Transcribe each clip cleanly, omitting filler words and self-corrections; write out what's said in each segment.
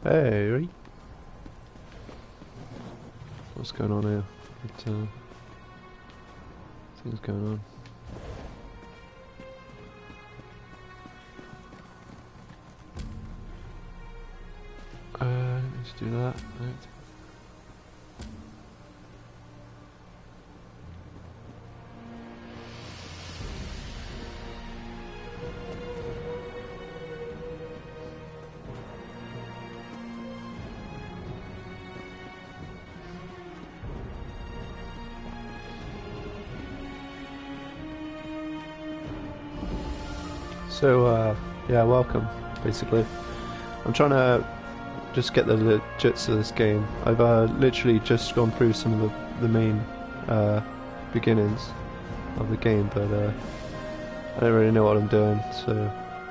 Hey, right. What's going on here? What things going on? Let's do that. Right. So, yeah, welcome, basically. I'm trying to just get the gist of this game. I've literally just gone through some of the main beginnings of the game, but I don't really know what I'm doing, so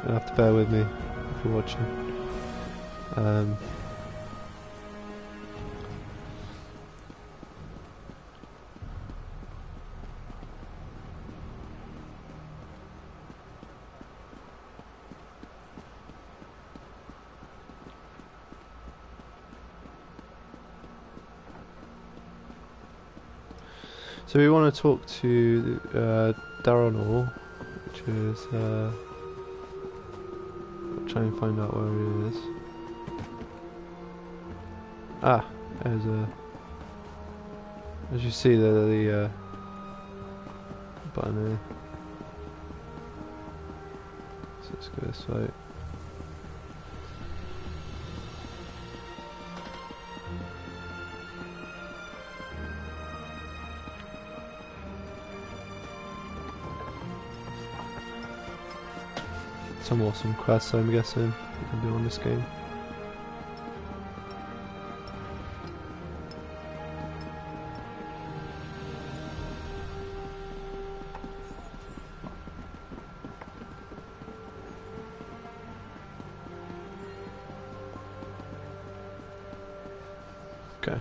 you'll have to bear with me if you're watching. So we want to talk to Darren, which is try and find out where he is. Ah, there's a. As you see, the button here. So let's go this way. Some awesome quests, I'm guessing, you can do on this game. Okay.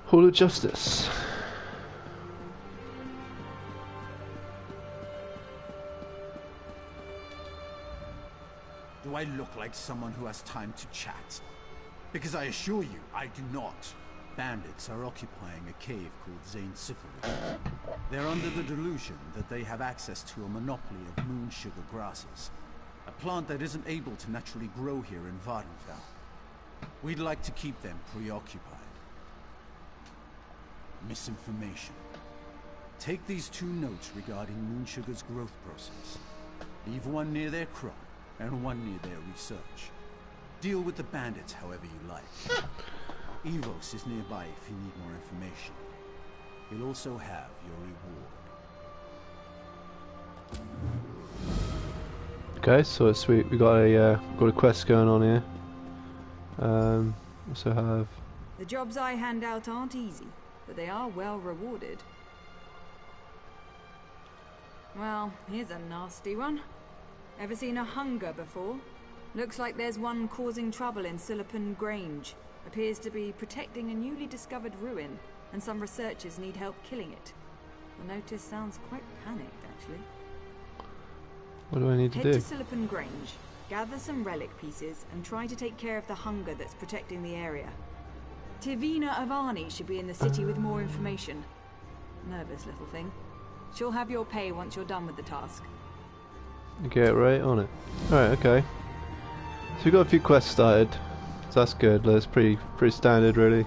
Hall of Justice. Do I look like someone who has time to chat? Because I assure you, I do not. Bandits are occupying a cave called tsunami3301's. They're under the delusion that they have access to a monopoly of moon sugar grasses, a plant that isn't able to naturally grow here in Vardenfell. We'd like to keep them preoccupied. Misinformation. Take these 2 notes regarding moon sugar's growth process. Leave one near their crop and one near their research. Deal with the bandits however you like. Evos is nearby if you need more information. You'll also have your reward. Okay, so it's sweet. We got a quest going on here. Also have. The jobs I hand out aren't easy, but they are well rewarded. Well, here's a nasty one. Ever seen a hunger before? Looks like there's one causing trouble in Sullivan Grange. Appears to be protecting a newly discovered ruin, and some researchers need help killing it. The notice sounds quite panicked, actually. What do I need to do? Head to Sullivan Grange, gather some relic pieces, and try to take care of the hunger that's protecting the area. Tivina Avani should be in the city with more information. Nervous little thing. She'll have your pay once you're done with the task. Get right on it. Alright, okay. So we got a few quests started. So that's good. That's pretty standard, really.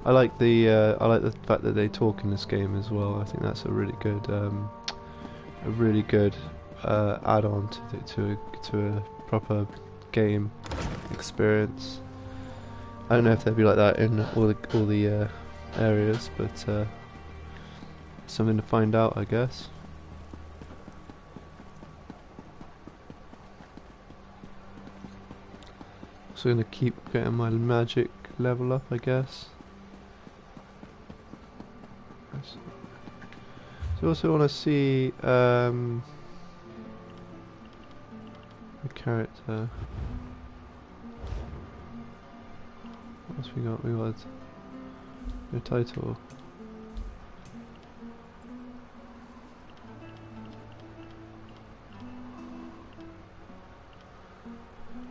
I like the fact that they talk in this game as well. I think that's a really good add-on to a proper game experience. I don't know if they'd be like that in all the areas, but something to find out, I guess. So I'm gonna keep getting my magic level up, I guess. So I also want to see the character. What else we got? We got the title.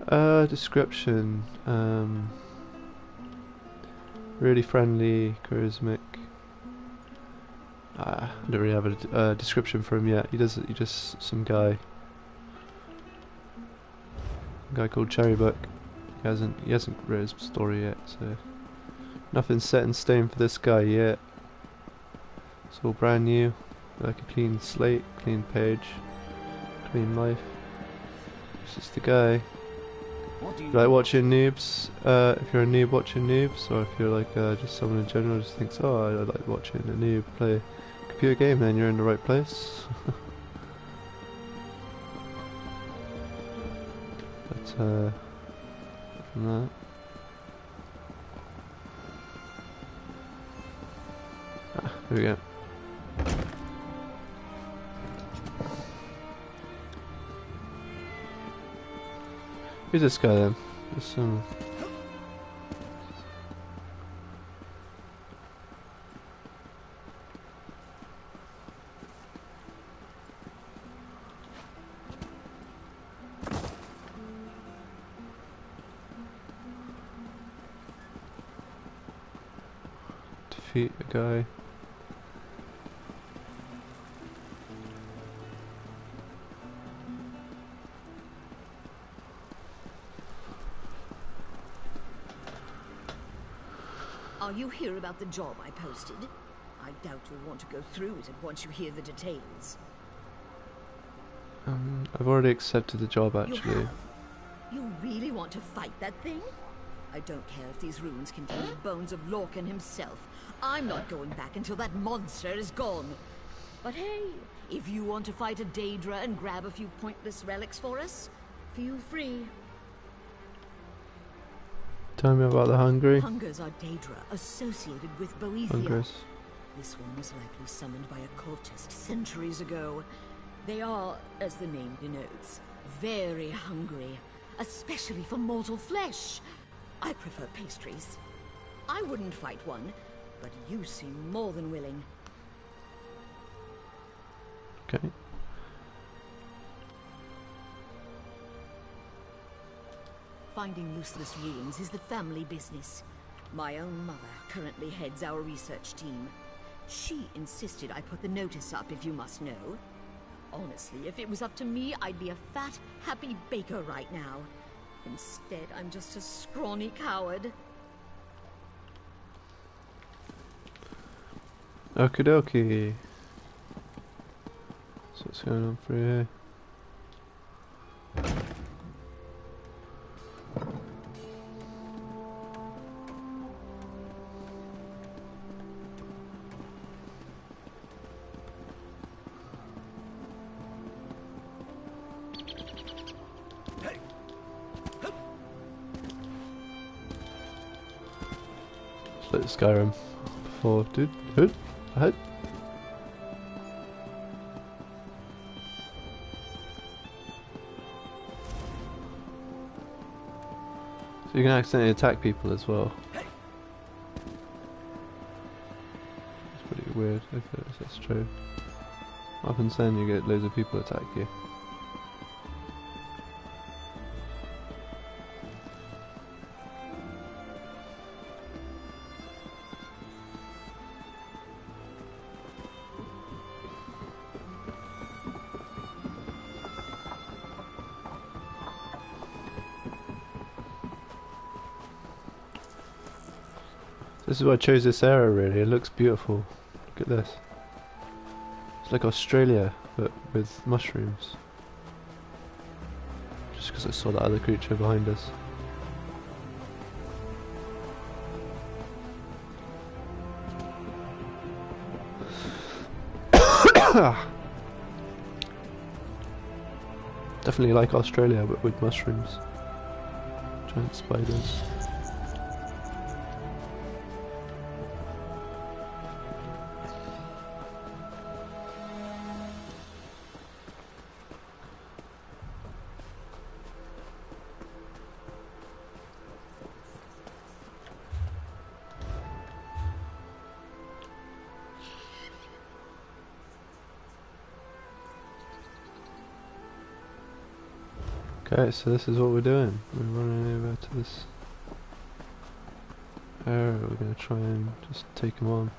Description. Really friendly, charismatic. I don't really have a description for him yet. He just some guy. A guy called Cherrybook. He hasn't written his story yet, so nothing's set in stone for this guy yet. It's all brand new, like a clean slate, clean page, clean life. It's just the guy. You like watching noobs? If you're a noob watching noobs, or if you're like just someone in general just thinks, oh, I like watching a noob play a computer game, then you're in the right place. But from that. Here we go. Who's this guy then? This defeat a guy. Are you here about the job I posted? I doubt you'll want to go through with it once you hear the details. I've already accepted the job You actually. have? You really want to fight that thing? I don't care if these ruins contain the bones of Lorcan himself. I'm not going back until that monster is gone. But hey, if you want to fight a Daedra and grab a few pointless relics for us, feel free. Tell me about the Hungry. Hungers are Daedra associated with Boethia. Hungers. This one was likely summoned by a cultist centuries ago. They are, as the name denotes, very hungry, especially for mortal flesh. I prefer pastries. I wouldn't fight one, but you seem more than willing. Okay. Finding useless ruins is the family business. My own mother currently heads our research team. She insisted I put the notice up, if you must know. Honestly, if it was up to me, I'd be a fat, happy baker right now. Instead, I'm just a scrawny coward. Okie dokie. So what's going on through here? Just like Skyrim before, dude. Hood, ahead. So you can accidentally attack people as well. It's pretty weird if that's true. What happens then? You get loads of people attack you. This is why I chose this area really, it looks beautiful. Look at this. It's like Australia, but with mushrooms. Just because I saw that other creature behind us. Definitely like Australia, but with mushrooms. Giant spiders. Okay, so this is what we're doing. We're running over to this area. We're going to try and just take him on.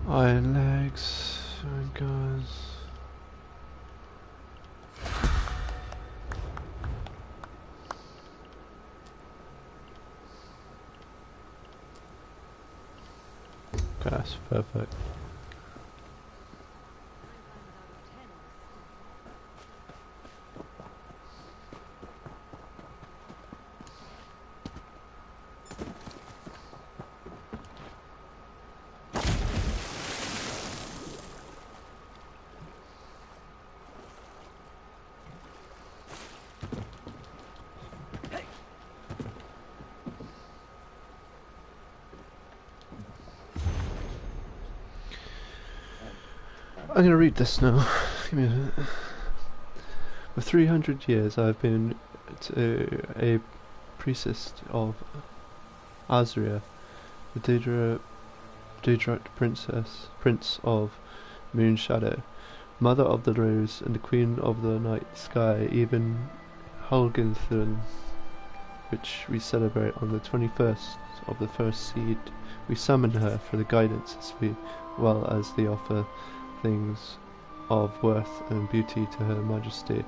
Iron legs, iron guns. Okay, that's perfect. I'm going to read this now. Give me a minute. For 300 years I've been a priestess of Azria, the Daedric prince of Moon Shadow, mother of the rose and the queen of the night sky, even Hulgenthun, which we celebrate on the 21st of the first seed. We summon her for the guidance as well as the offer things of worth and beauty to her majesty.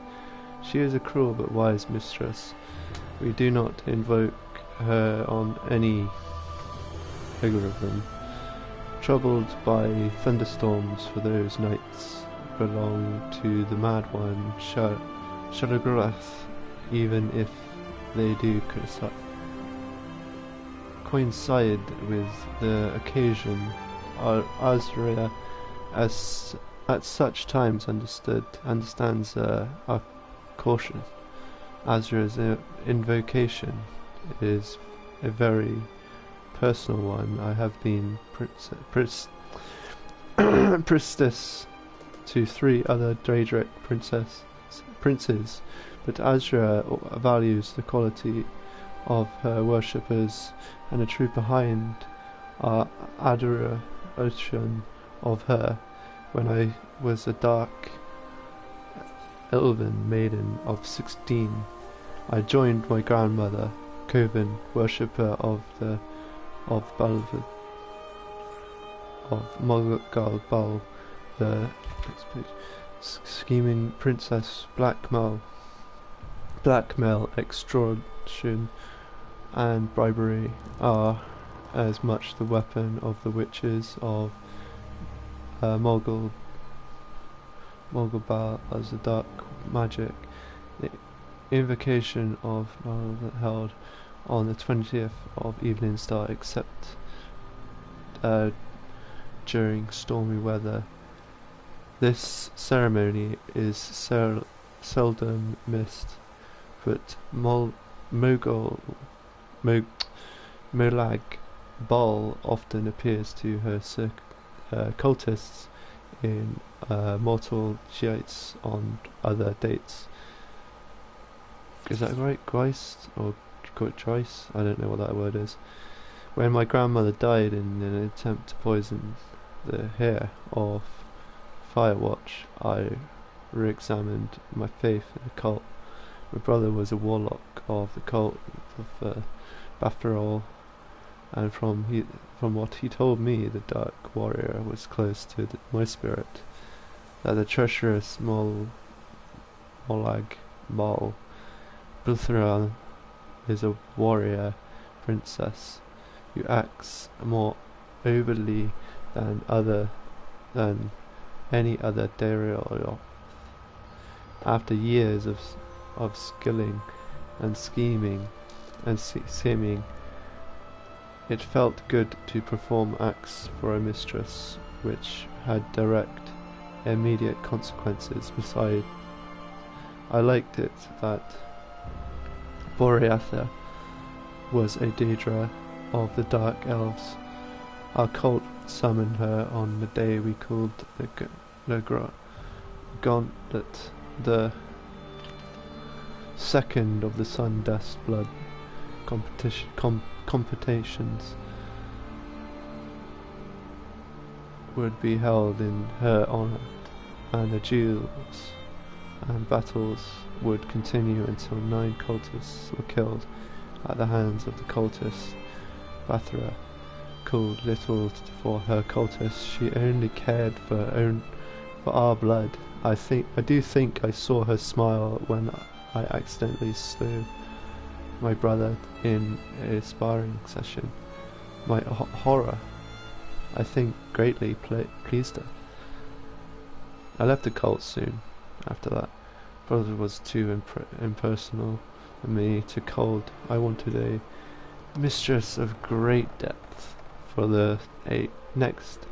She is a cruel but wise mistress. We do not invoke her on any algorithm. Troubled by thunderstorms, for those nights belong to the mad one, Shalagrath, even if they do coincide with the occasion. Azria, as at such times understands our caution. Azra's invocation is a very personal one. I have been priestess to 3 other Daedric princes, but Azra values the quality of her worshippers, and the truth behind our adoration of her. When I was a dark elven maiden of 16, I joined my grandmother, Coven, worshipper of Balvid, of Moggal, the scheming princess, blackmail, extortion, and bribery are as much the weapon of the witches of Moggal as the dark magic. The invocation of Moggal held on the 20th of Evening Star, except during stormy weather. This ceremony is seldom missed, but Molag Bal often appears to her cultists in mortal shiites on other dates. Is that right? Geist? Or Joyce? I don't know what that word is. When my grandmother died in an attempt to poison the hair of Firewatch, I re-examined my faith in the cult. My brother was a warlock of the cult of Baftarol, and from what he told me, the Dark Warrior was close to my spirit. That the treacherous Molag Bal Buthra is a warrior princess who acts more overly than any other Dario. After years of skilling and scheming and seeming, it felt good to perform acts for a mistress which had direct, immediate consequences. Besides, I liked it that Boreatha was a Daedra of the Dark Elves. Our cult summoned her on the day we called the Gauntlet, the second of the Sun Dust Blood competitions would be held in her honour, and the duels and battles would continue until 9 cultists were killed at the hands of the cultist Bathra. Called little for her cultists, she only cared for our blood. I do think I saw her smile when I accidentally slew my brother in a sparring session. My horror, I think, greatly pleased her. I left the cult soon after that. Brother was too impersonal for me to cold. I wanted a mistress of great depth. For the next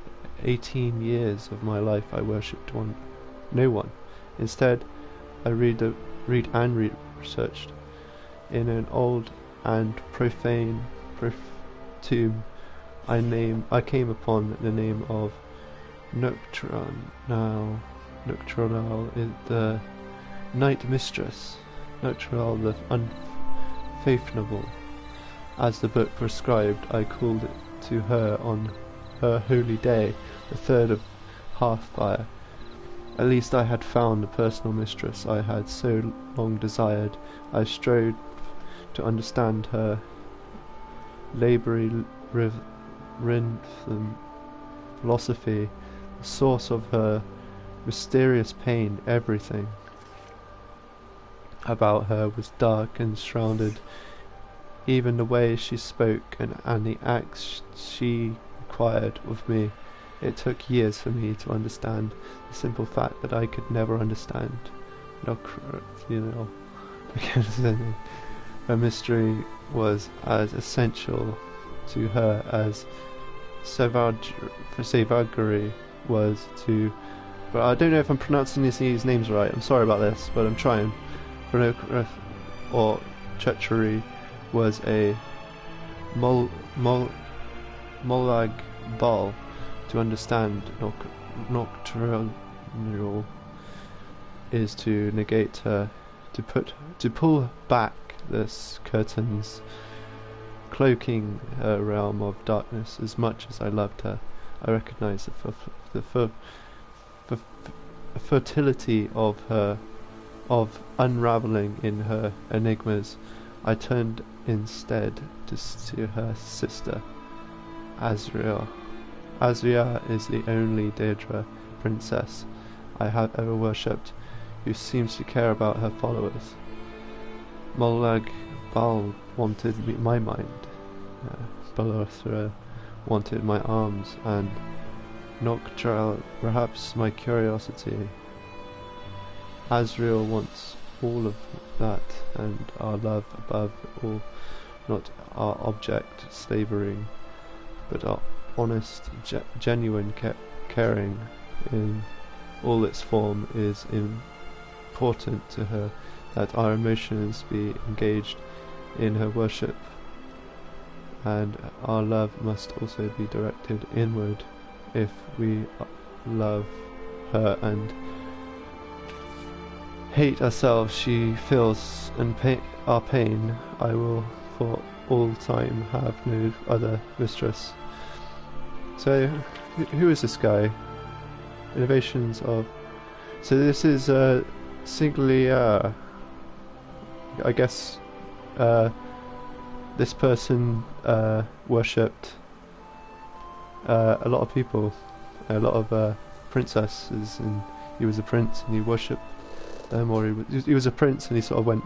18 years of my life I worshipped no one. Instead, I read and researched. In an old and profane tomb, I came upon the name of Nocturnal, the Night Mistress, Nocturnal the Unfathomable. As the book prescribed, I called it to her on her holy day, the 3rd of Hearthfire. At least I had found the personal mistress I had so long desired. I strove to understand her laboring rhythm, philosophy, the source of her mysterious pain. Everything about her was dark and shrouded. Even the way she spoke and the acts she required of me. It took years for me to understand the simple fact that I could never understand. Because her mystery was as essential to her as savagery was to... But I don't know if I'm pronouncing these names right. I'm sorry about this, but I'm trying. Or treachery was a Molag Bal. To understand Nocturnal is to negate her, to pull back the curtains, cloaking her realm of darkness. As much as I loved her, I recognized the fertility of unraveling in her enigmas. I turned instead to her sister, Azria. Azria is the only Daedra princess I have ever worshipped who seems to care about her followers. Molag Bal wanted my mind, Balothra wanted my arms, and Noctral perhaps my curiosity. Azrael wants all of that, and our love above all, not our object slavering, but our honest, genuine caring in all its form is important to her that our emotions be engaged in her worship, and our love must also be directed inward. If we love her and hate ourselves, she feels and our pain. I will for all time have no other mistress. So, who is this guy? Innovations of... So this is singly, I guess, this person worshipped a lot of people, a lot of princesses, and he was a prince and he worshipped them, or he was a prince and he sort of went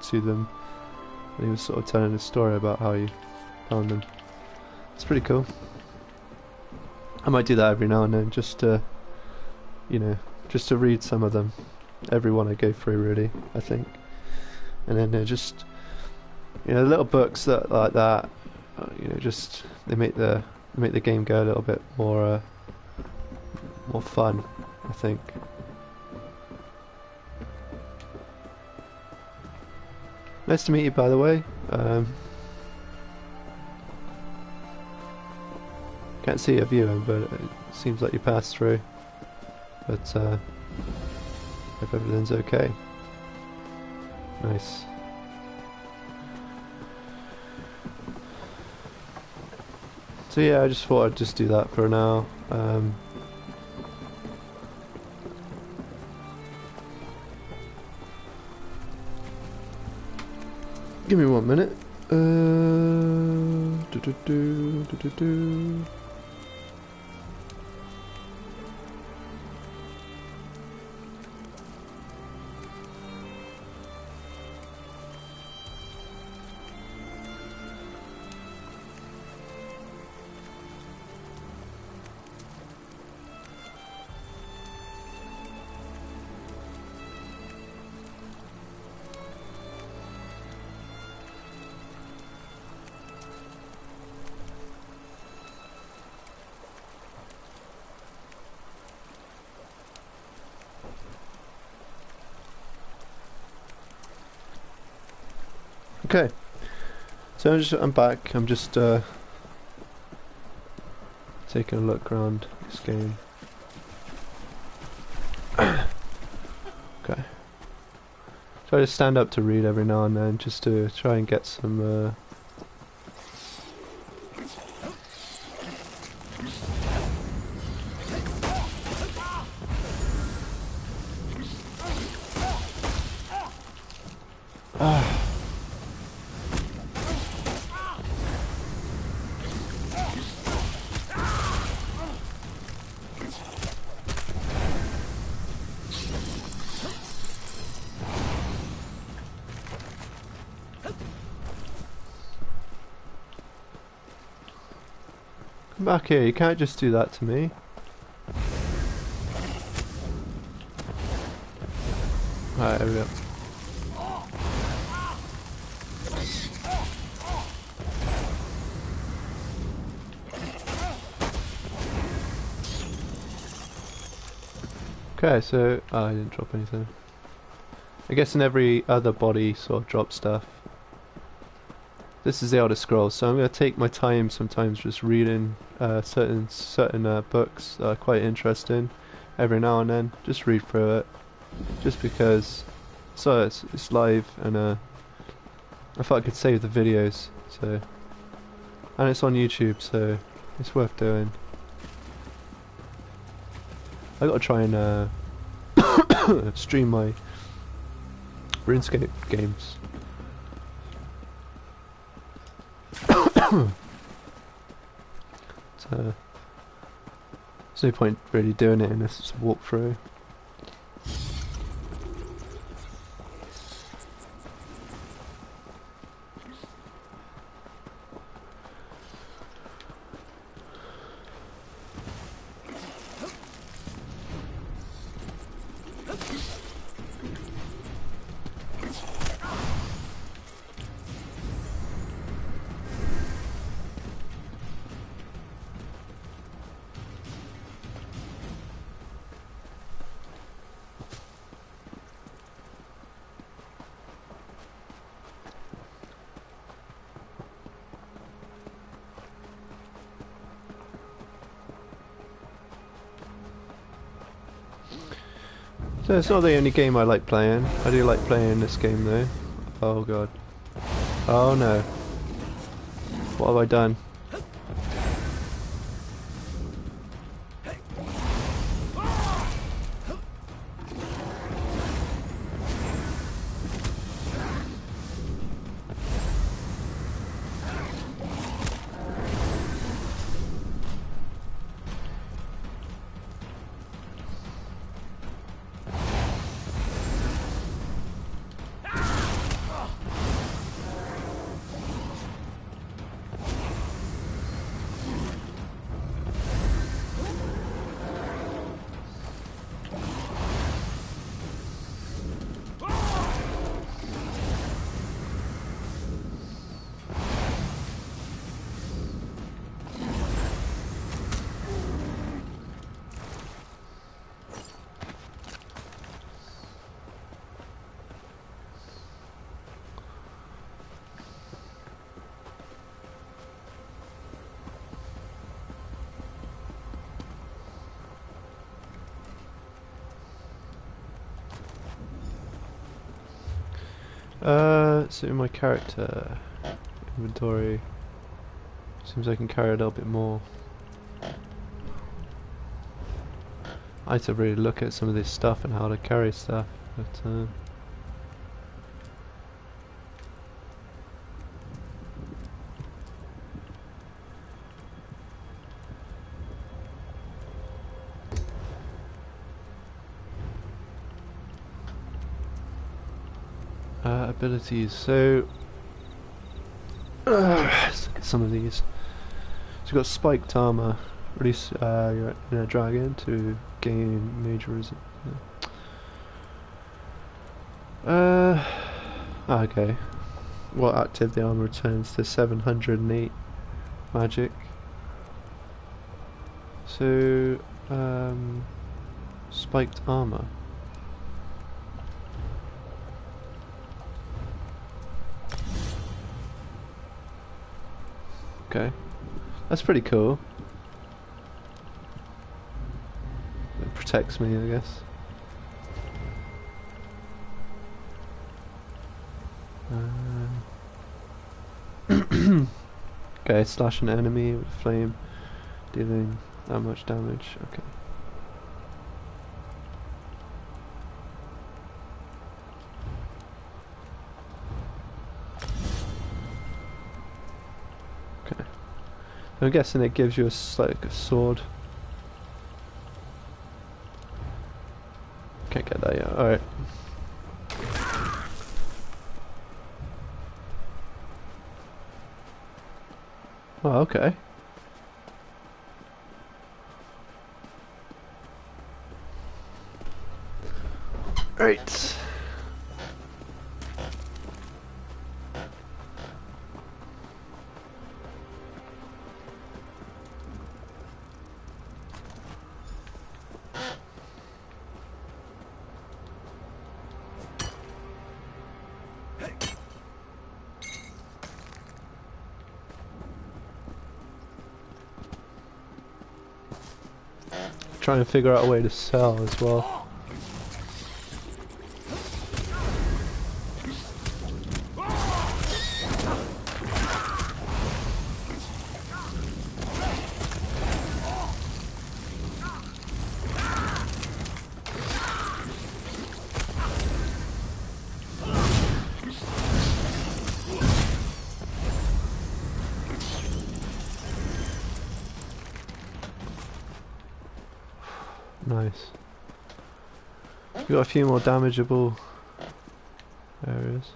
to them and he was sort of telling a story about how he found them. It's pretty cool. I might do that every now and then, just to, you know, just to read some of them. Every one I go through, really, I think. And then they're just, you know, little books that like that. You know, just they make the game go a little bit more fun, I think. Nice to meet you, by the way. Can't see a viewer, but it seems like you passed through. But hope everything's okay. Nice. So yeah, I just thought I'd just do that for now. Give me 1 minute. Okay, so I'm back. I'm just taking a look around this game. Okay, try to stand up to read every now and then, just to try and get some Come back here, you can't just do that to me. Right, there we go. Okay, so I didn't drop anything. I guess in every other body sort of drop stuff. This is the Elder Scrolls, so I'm going to take my time sometimes just reading certain books that are quite interesting every now and then. Just read through it, just because. So it's live, and I thought I could save the videos. So, and it's on YouTube, so it's worth doing. I got to try and stream my RuneScape games. So there's no point really doing it unless it's a walkthrough. So it's not the only game I like playing. I do like playing this game though. Oh god. Oh no. What have I done? So in my character inventory, seems I can carry a little bit more. I had to really look at some of this stuff and how to carry stuff, but abilities. So some of these. So you've got spiked armor. Release your inner dragon to gain major resistance. Okay. While active, the armor returns to 708 magic. So spiked armor. Okay, that's pretty cool. It protects me, I guess. Okay, slash an enemy with flame, dealing that much damage. Okay. I'm guessing it gives you like a sword. Can't get that yet. Alright. Oh, okay. Right. Trying to figure out a way to sell as well. Nice. We've got a few more damageable areas.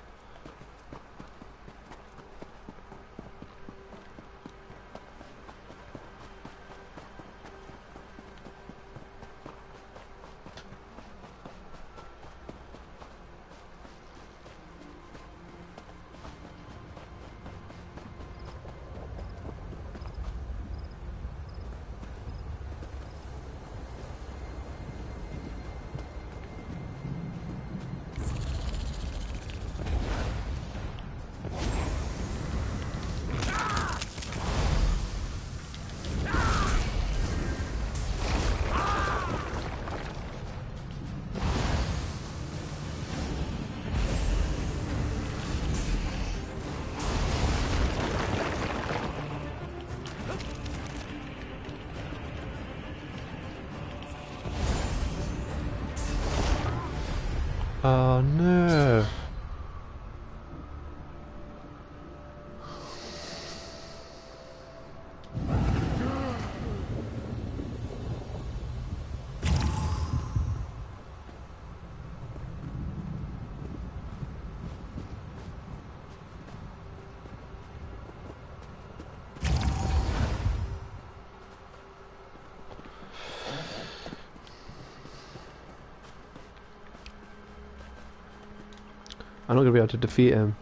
I'm not gonna be able to defeat him.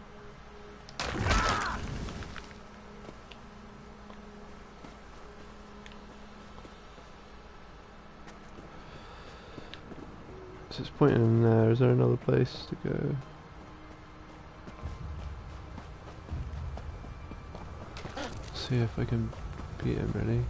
So it's pointing in there. Is there another place to go? See if I can beat him really.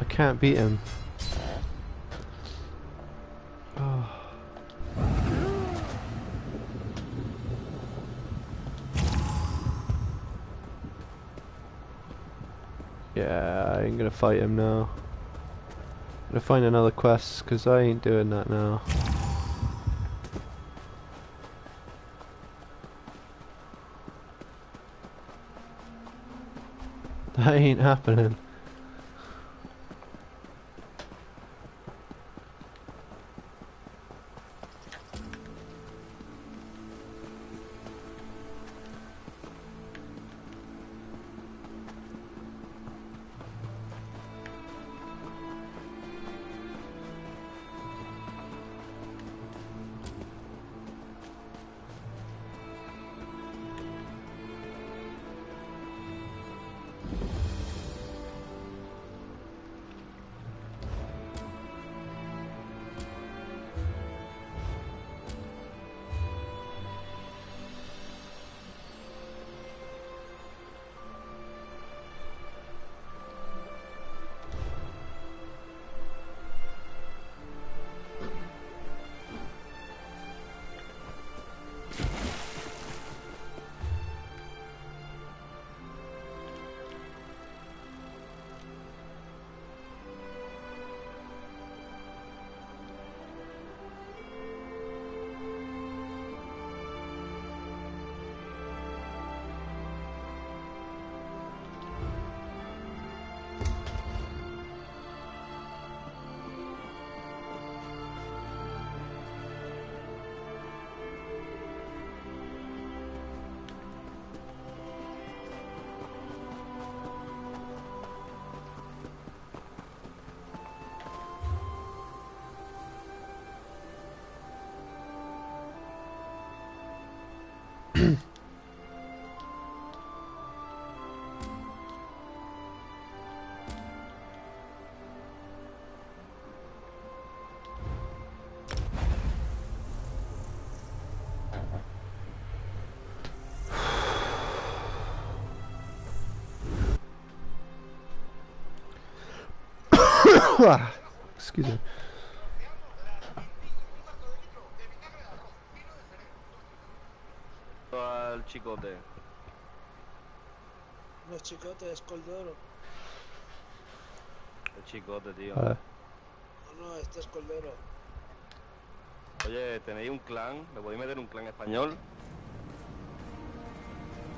Can't beat him. Oh. Yeah, I ain't gonna fight him now. I'm gonna find another quest because I ain't doing that now. That ain't happening. Excuse me. Al chicote. No es chicote, es Coldoro. El chicote, tío. No, no, este es Coldero. Oye, ¿tenéis un clan? ¿Me podéis meter un clan español?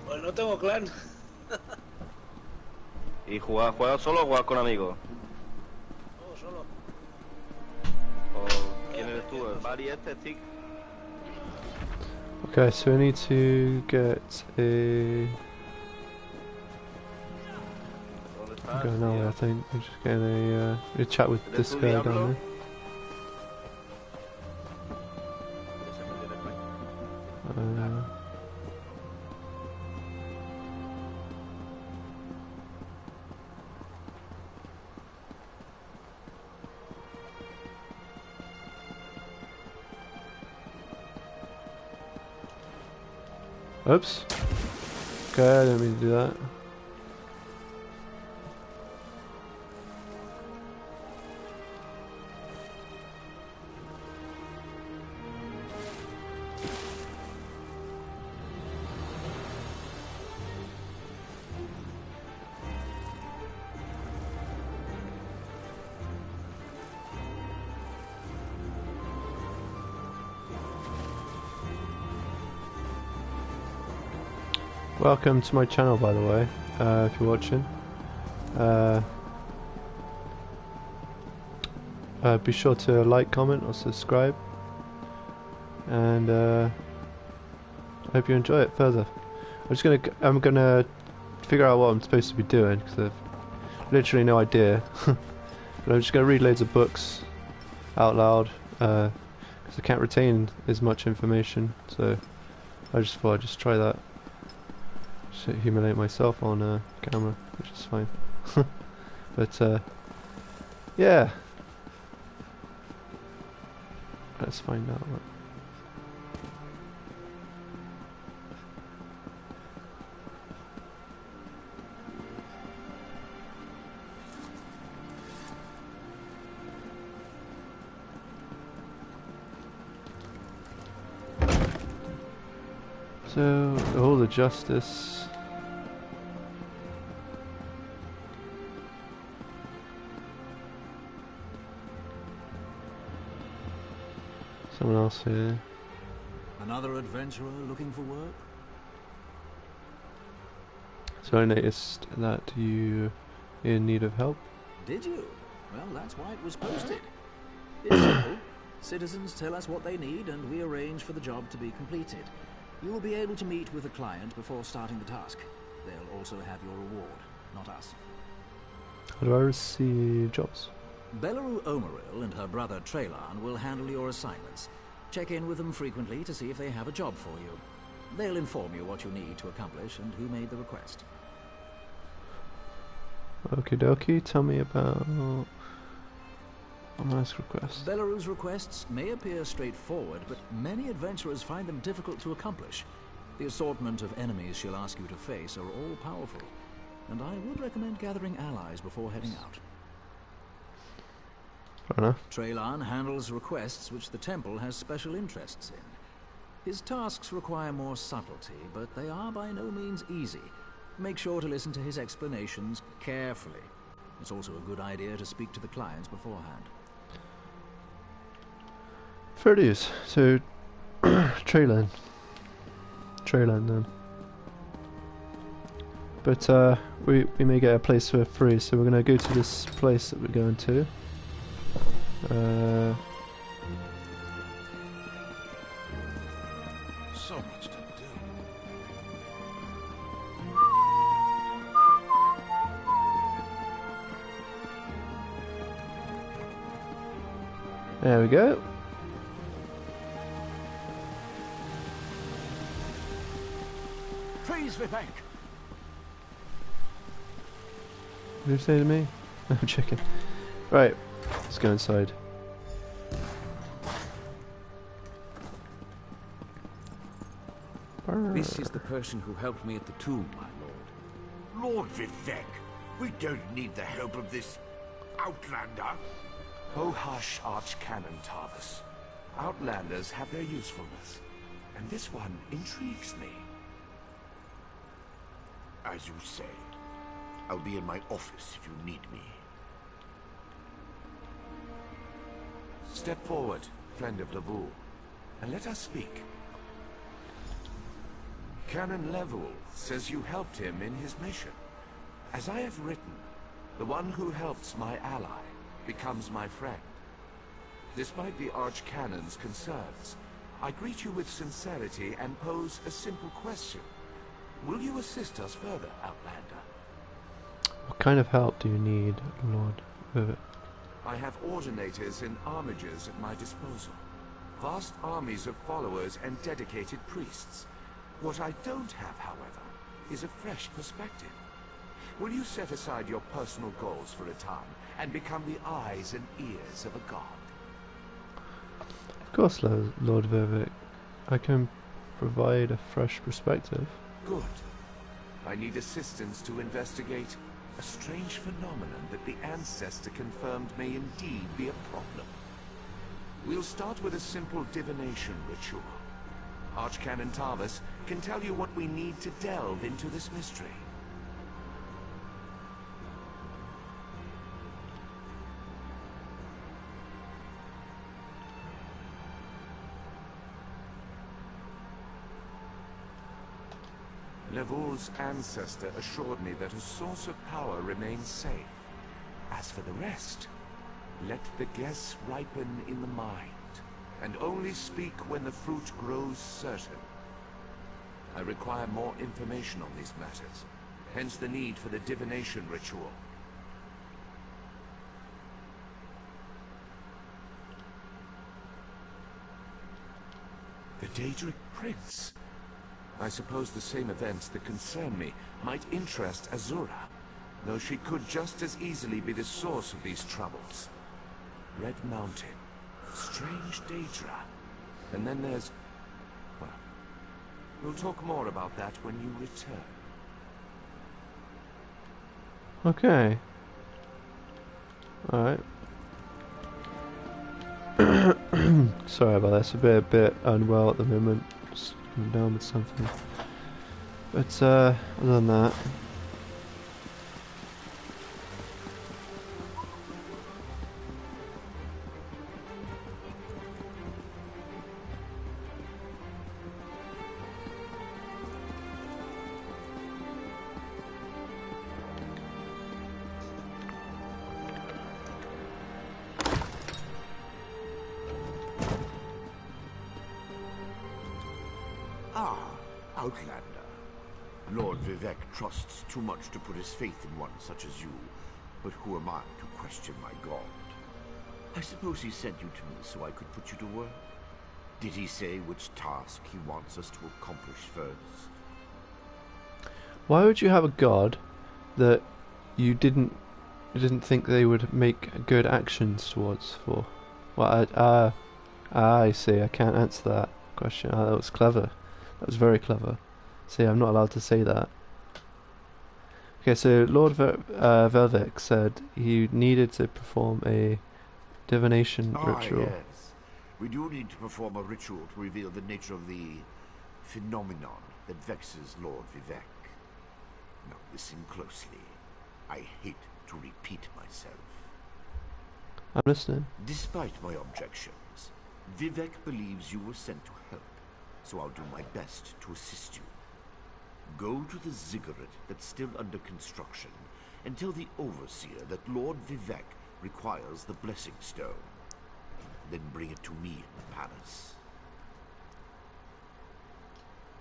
Pues no tengo clan. ¿Y juegas solo o juegas con amigos? No, solo. ¿O quién eres tú? ¿El Bari este, Stick? Okay, so I need to get a... ¿Dónde I'm estás, going nowhere, tío? I think. I'm just getting a chat with ¿Eres this tú, guy Diablo? down there. Ya sé que tienes clan. Oops. Okay, I didn't mean to do that. Welcome to my channel, by the way, if you're watching. Be sure to like, comment, or subscribe, and I hope you enjoy it further. I'm gonna figure out what I'm supposed to be doing because I've literally no idea. But I'm just gonna read loads of books out loud because I can't retain as much information. So I just thought I'd just try that. Just humiliate myself on camera, which is fine. But yeah. Let's find out. So, all the justice. Someone else here. Another adventurer looking for work? So I noticed that you're in need of help. Did you? Well, that's why it was posted. It's simple. Citizens tell us what they need and we arrange for the job to be completed. You will be able to meet with the client before starting the task. They'll also have your reward, not us. How do I receive jobs? Belarus Omaril and her brother Traylan will handle your assignments. Check in with them frequently to see if they have a job for you. They'll inform you what you need to accomplish and who made the request. Okie dokie, tell me about a nice request. Belarus requests may appear straightforward, but many adventurers find them difficult to accomplish. The assortment of enemies she'll ask you to face are all powerful, and I would recommend gathering allies before heading out. Fair enough. Traylan handles requests which the temple has special interests in. His tasks require more subtlety, but they are by no means easy. Make sure to listen to his explanations carefully. It's also a good idea to speak to the clients beforehand. Fair it is. So, Traylan then. But we may get a place for free, so we're gonna go to this place that we're going to. So much to do. There we go. Freeze, Vipank! What did you say to me? I'm checking. Right, let's go inside. This is the person who helped me at the tomb, my lord. Lord Vivek, we don't need the help of this outlander. Oh hush, Archcanon Tarvis. Outlanders have their usefulness, and this one intrigues me. As you say, I'll be in my office if you need me. Step forward, friend of Laboul, and let us speak. Canon Level says you helped him in his mission. As I have written, the one who helps my ally becomes my friend. Despite the Archcanon's concerns, I greet you with sincerity and pose a simple question. Will you assist us further, Outlander? What kind of help do you need, Lord Vivet? I have ordinators and armigers at my disposal. Vast armies of followers and dedicated priests. What I don't have, however, is a fresh perspective. Will you set aside your personal goals for a time and become the eyes and ears of a god? Of course, Lord Vivet. I can provide a fresh perspective. Good. I need assistance to investigate a strange phenomenon that the Ancestor confirmed may indeed be a problem. We'll start with a simple divination ritual. Archcanon Tarvis can tell you what we need to delve into this mystery. Level bull's ancestor assured me that a source of power remains safe. As for the rest, let the guess ripen in the mind, and only speak when the fruit grows certain. I require more information on these matters, hence the need for the divination ritual. The Daedric Prince. I suppose the same events that concern me might interest Azura, though she could just as easily be the source of these troubles. Red Mountain, strange Daedra, and then there's... well, we'll talk more about that when you return. Okay. Alright. Sorry about that, it's a bit unwell at the moment. Just coming down with something. But other than that, Outlander. Lord Vivek trusts too much to put his faith in one such as you. But who am I to question my god? I suppose he sent you to me so I could put you to work? Did he say which task he wants us to accomplish first? why would you have a god that you didn't think they would make good actions towards for? Well, I see. I can't answer that question. That was clever. That was very clever. See, I'm not allowed to say that. Okay, so Lord Velvik said he needed to perform a divination ritual. Yes. We do need to perform a ritual to reveal the nature of the phenomenon that vexes Lord Vivek. Now listen closely. I hate to repeat myself. I'm listening. Despite my objections, Vivek believes you were sent to help, so I'll do my best to assist you. Go to the ziggurat that's still under construction and tell the overseer that Lord Vivek requires the blessing stone. Then bring it to me in the palace.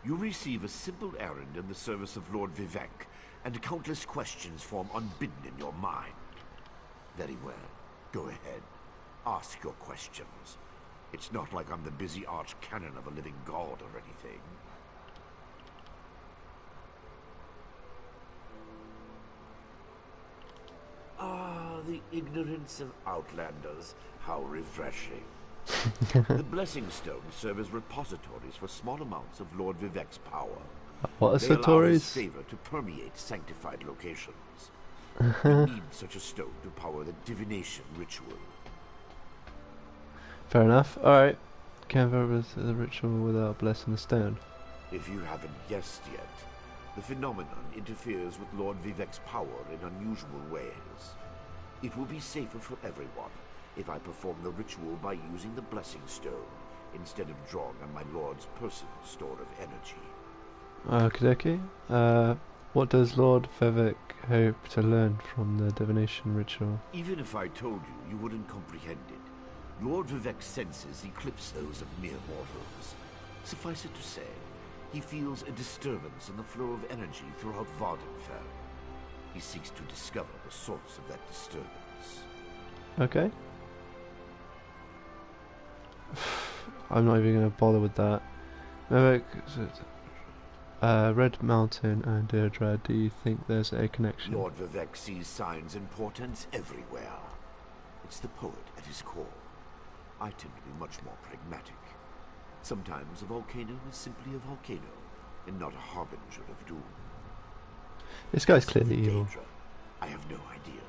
You receive a simple errand in the service of Lord Vivek, and countless questions form unbidden in your mind. Very well. Go ahead. Ask your questions. It's not like I'm the busy arch-canon of a living god or anything. Ah, the ignorance of Outlanders. How refreshing. The Blessing Stones serve as repositories for small amounts of Lord Vivek's power. What They allow his repositories? favor to permeate sanctified locations. You need such a stone to power the divination ritual. Fair enough. Alright. Can't verify the ritual without blessing the stone. If you haven't guessed yet, the phenomenon interferes with Lord Vivek's power in unusual ways. It will be safer for everyone if I perform the ritual by using the Blessing Stone instead of drawing on my Lord's personal store of energy. Okay. What does Lord Vivek hope to learn from the divination ritual? Even if I told you, you wouldn't comprehend it. Lord Vivek's senses eclipse those of mere mortals. Suffice it to say, he feels a disturbance in the flow of energy throughout Vardenfell. He seeks to discover the source of that disturbance. Okay. I'm not even going to bother with that. Vivek, Red Mountain and Deirdre, do you think there's a connection? Lord Vivek sees signs and portents everywhere. It's the poet at his core. I tend to be much more pragmatic. Sometimes a volcano is simply a volcano, and not a harbinger of doom. This guy's clearly evil. Daedra, I have no idea.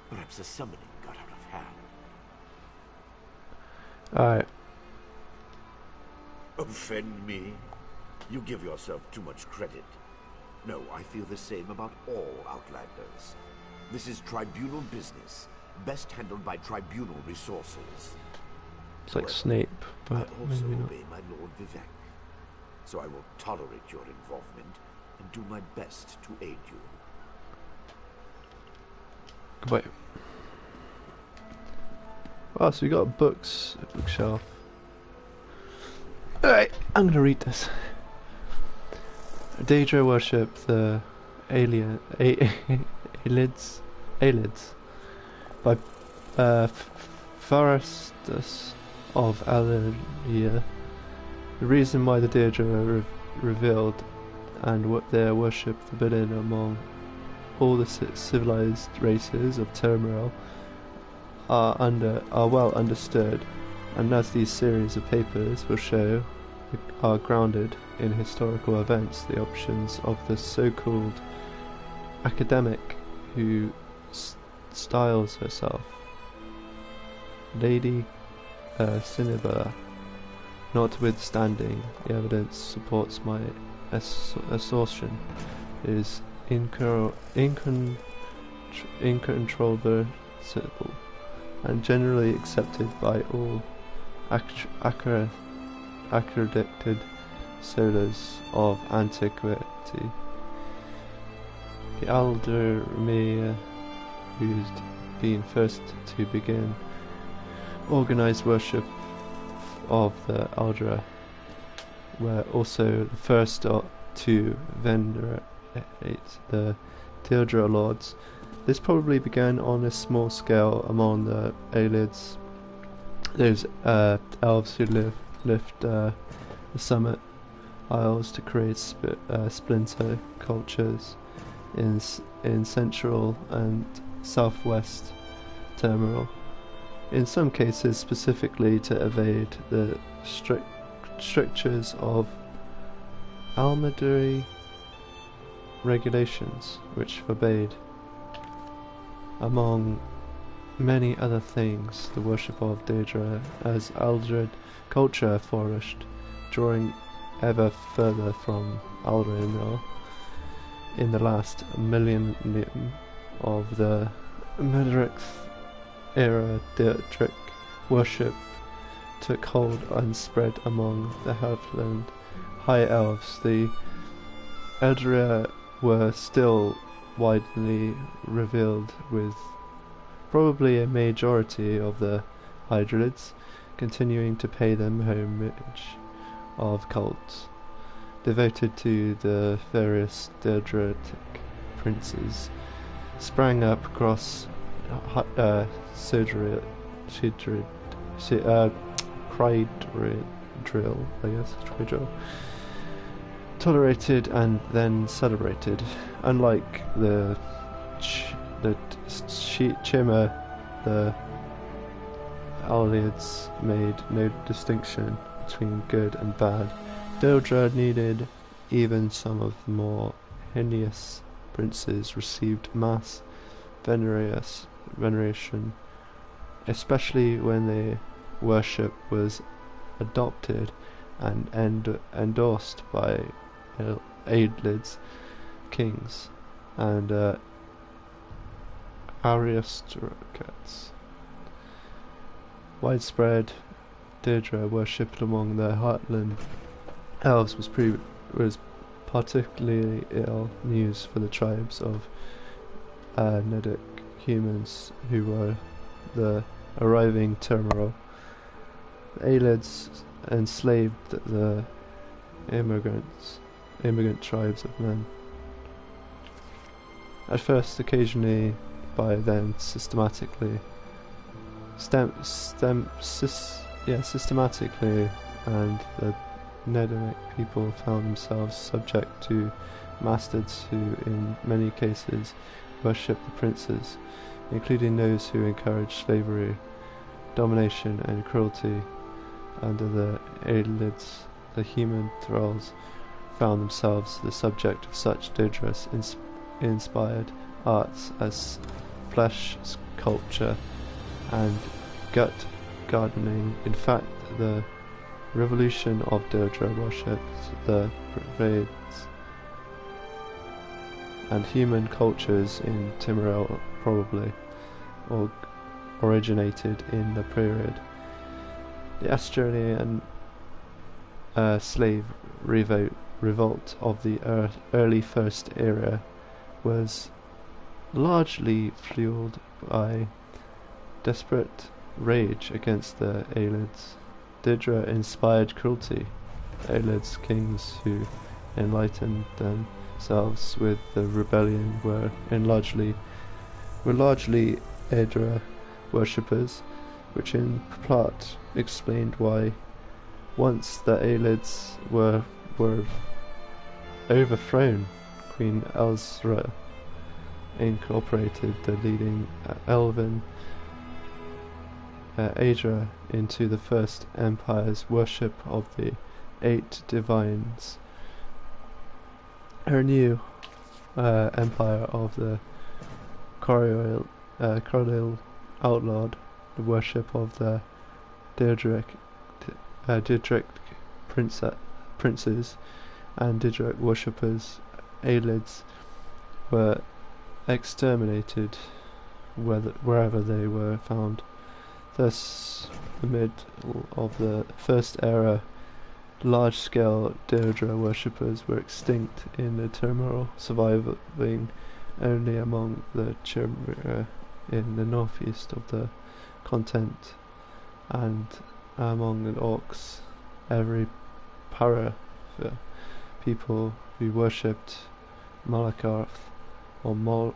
Perhaps the summoning got out of hand. Alright. Offend me? You give yourself too much credit. No, I feel the same about all Outlanders. This is tribunal business, best handled by tribunal resources. It's like However, Snape, but I also maybe not. obey my Lord Vivek. So I will tolerate your involvement, and do my best to aid you. Wait. Oh, so we got a bookshelf. Alright, I'm gonna read this. Daedra worship the Aelids by Pharastus of Aleria. The reason why the Daedra are revealed and what their worship forbidden among all the civilized races of Terminal are well understood, and as these series of papers will show, are grounded in historical events. The options of the so-called academic who styles herself Lady Cinebula, notwithstanding the evidence supports my assertion, is incontrovertible and generally accepted by all accredited scholars of antiquity. The Aldermere, who's been first to begin organized worship of the Aldera, were also the first to venerate the Daedra lords. This probably began on a small scale among the Aelids, those elves who lift the summit isles to create splinter cultures in central and southwest Terminal. In some cases, specifically to evade the strictures of almondary regulations, which forbade, among many other things, the worship of Daedra. As Aldred culture flourished, drawing ever further from Aldrin in the last millennium of the Medric era, Daedric worship took hold and spread among the Heathland High Elves. The Eldria were still widely revealed, with probably a majority of the Hydrids continuing to pay them homage of cults devoted to the various Daedric princes sprang up across Cridril, tolerated and then celebrated. Unlike the Chimera, the Aelids made no distinction between good and bad. Daedra needed even some of the more heinous princes received mass veneration, especially when their worship was adopted and endorsed by Aelids, kings, and aristocrats. Widespread Daedra worship among the Heartland Elves was particularly ill news for the tribes of Nedic humans who were the arriving Terminal. The Aelids enslaved the immigrant tribes of men. At first, occasionally, by then systematically, and the Nedic people found themselves subject to masters who, in many cases, worshipped the princes, including those who encouraged slavery, domination, and cruelty. Under the Aelids, the human thralls found themselves the subject of such Daedra inspired arts as flesh sculpture and gut gardening. In fact, the revolution of Daedra worship, the pervades and human cultures in Timorel probably originated in the period. The Australian slave revolt revolt of the early First Era was largely fueled by desperate rage against the Aelids. Deirdre inspired cruelty. Aelids, kings who enlightened themselves with the rebellion, were largely Aedra worshippers, which in part explained why, once the Aelids were overthrown, Queen Elsra incorporated the leading elven Aedra into the First Empire's worship of the 8 divines. Her new empire of the Corioel outlawed the worship of the Daedric princes, and Daedric worshippers. Aelids were exterminated wherever they were found. Thus, in the middle of the First Era, large-scale Deirdre worshippers were extinct in the turmoil, surviving only among the Chimera in the northeast of the continent, and among the orcs. Every para people who worshipped Malakarth or Moloch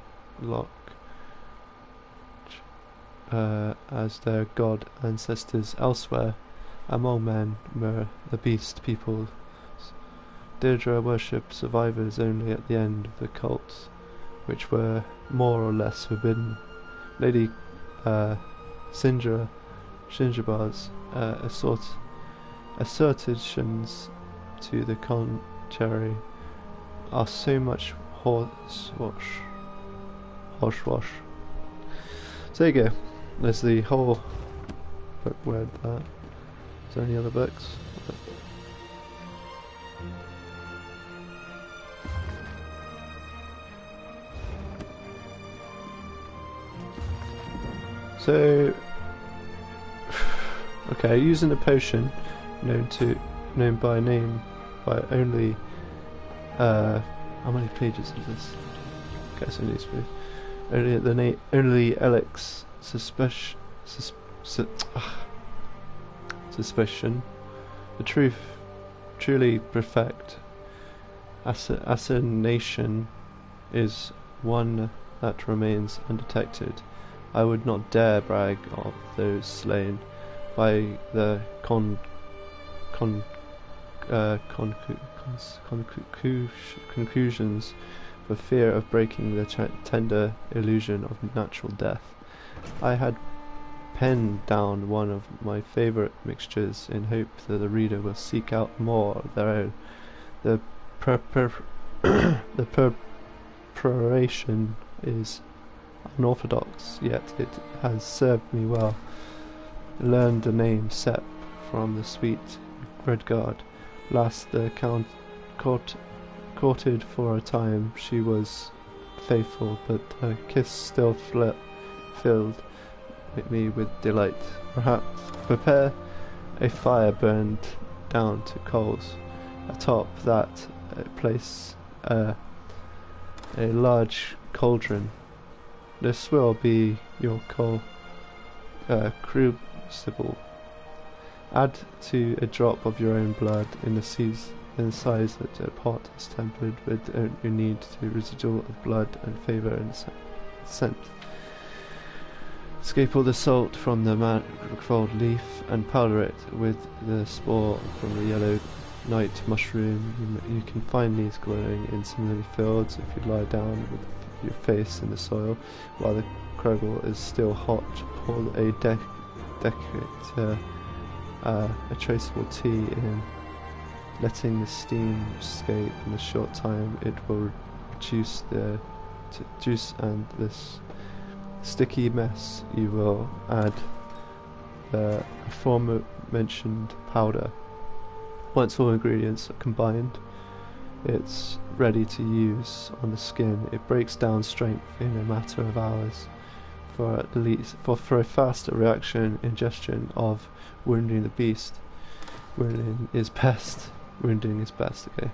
as their god ancestors elsewhere. Among men were the beast peoples. Deirdre worshipped survivors only at the end of the cults, which were more or less forbidden. Lady Shinjabar's assertions to the contrary are so much hogwash. So there you go. There's the whole book word that. Is there any other books? So, okay, using a potion known by name by only how many pages is this? Okay, so it needs to be only Elix suspicion. The truly perfect assassination is one that remains undetected. I would not dare brag of those slain by the conclusions, for fear of breaking the tender illusion of natural death. I had penned down one of my favourite mixtures in hope that the reader will seek out more of their own. The preparation is unorthodox, yet it has served me well. Learned the name Sep from the sweet Redguard. Last the Count courted for a time. She was faithful, but her kiss still filled me with delight. Perhaps prepare a fire burned down to coals. Atop that place a large cauldron. This will be your crucible. Add to a drop of your own blood in the size that a pot is tempered with. You need to residual of blood and favour and scent. Scrape all the salt from the manifold leaf and powder it with the spore from the yellow night mushroom. You can find these growing in similar fields. If you lie down with your face in the soil while the cruggle is still hot, pour a traceable tea in. Letting the steam escape in a short time, it will reduce the juice and this sticky mess. You will add the aforementioned powder. Once all ingredients are combined, it's ready to use on the skin. It breaks down strength in a matter of hours. For a faster reaction, ingestion of wounding the beast. Wounding is best, okay.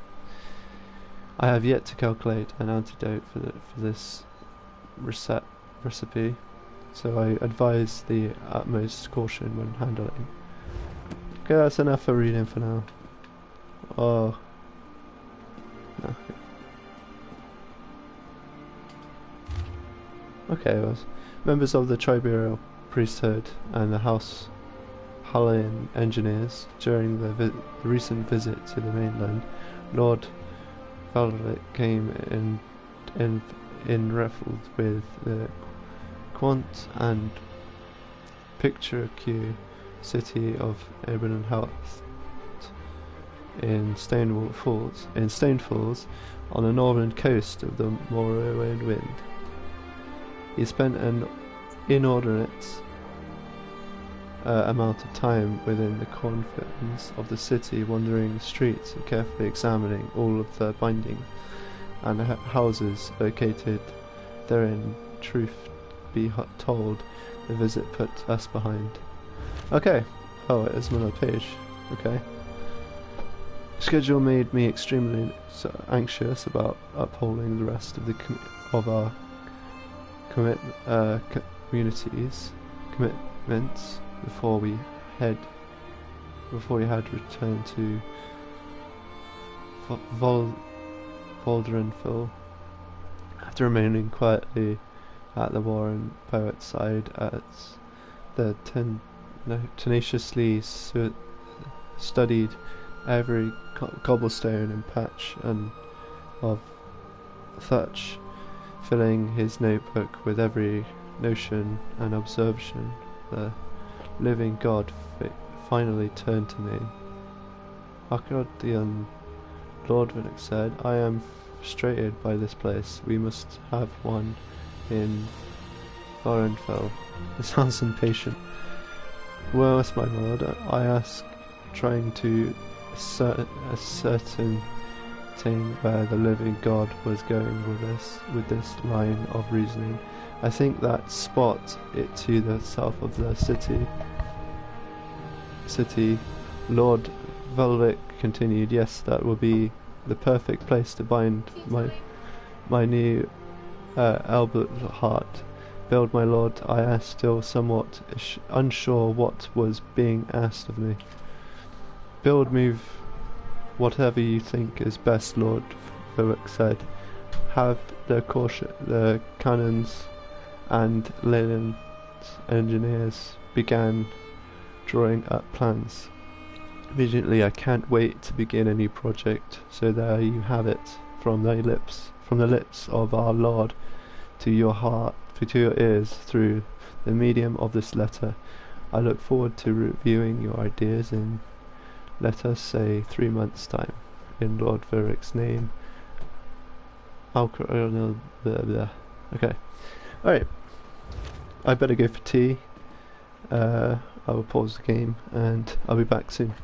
I have yet to calculate an antidote for this recipe, so I advise the utmost caution when handling. Okay, that's enough for reading for now. Oh. No. Okay, it was members of the tribunal priesthood and the House Hallian engineers during the recent visit to the mainland. Lord Valeric came in ruffled with the quaint and picturesque city of Ebenenhout in Stone Falls on the northern coast of the Morrowind Wind. He spent an inordinate amount of time within the confines of the city, wandering the streets and carefully examining all of the bindings and houses located therein. Truth be told, the visit put us behind. Okay. Oh, it is another page. Okay. Schedule made me extremely anxious about upholding the rest of our commitments before we had returned to Voldrenfell. After remaining quietly at the Warren poet's side, as the tenaciously studied every cobblestone and patch of thatch, filling his notebook with every notion and observation, the living God finally turned to me. Arcadian Lord Vinnick said, I am frustrated by this place. We must have one in Thorenfell. It sounds impatient. Worse, my lord, I ask, trying to ascertain where the living God was going with this line of reasoning. I think that spot it to the south of the city. Lord Velvic continued, yes, that will be the perfect place to bind my new Albert heart. Build, my lord. I am still somewhat unsure what was being asked of me. Build, move, whatever you think is best, Lord Velvic said. Have the cannons and Leyland's engineers began drawing up plans. Immediately, I can't wait to begin a new project. So there you have it, from the lips of our Lord to your heart, to your ears, through the medium of this letter. I look forward to reviewing your ideas in, let us say, 3 months' time. In Lord Verrick's name. Okay. Alright. I better go for tea. I will pause the game and I'll be back soon.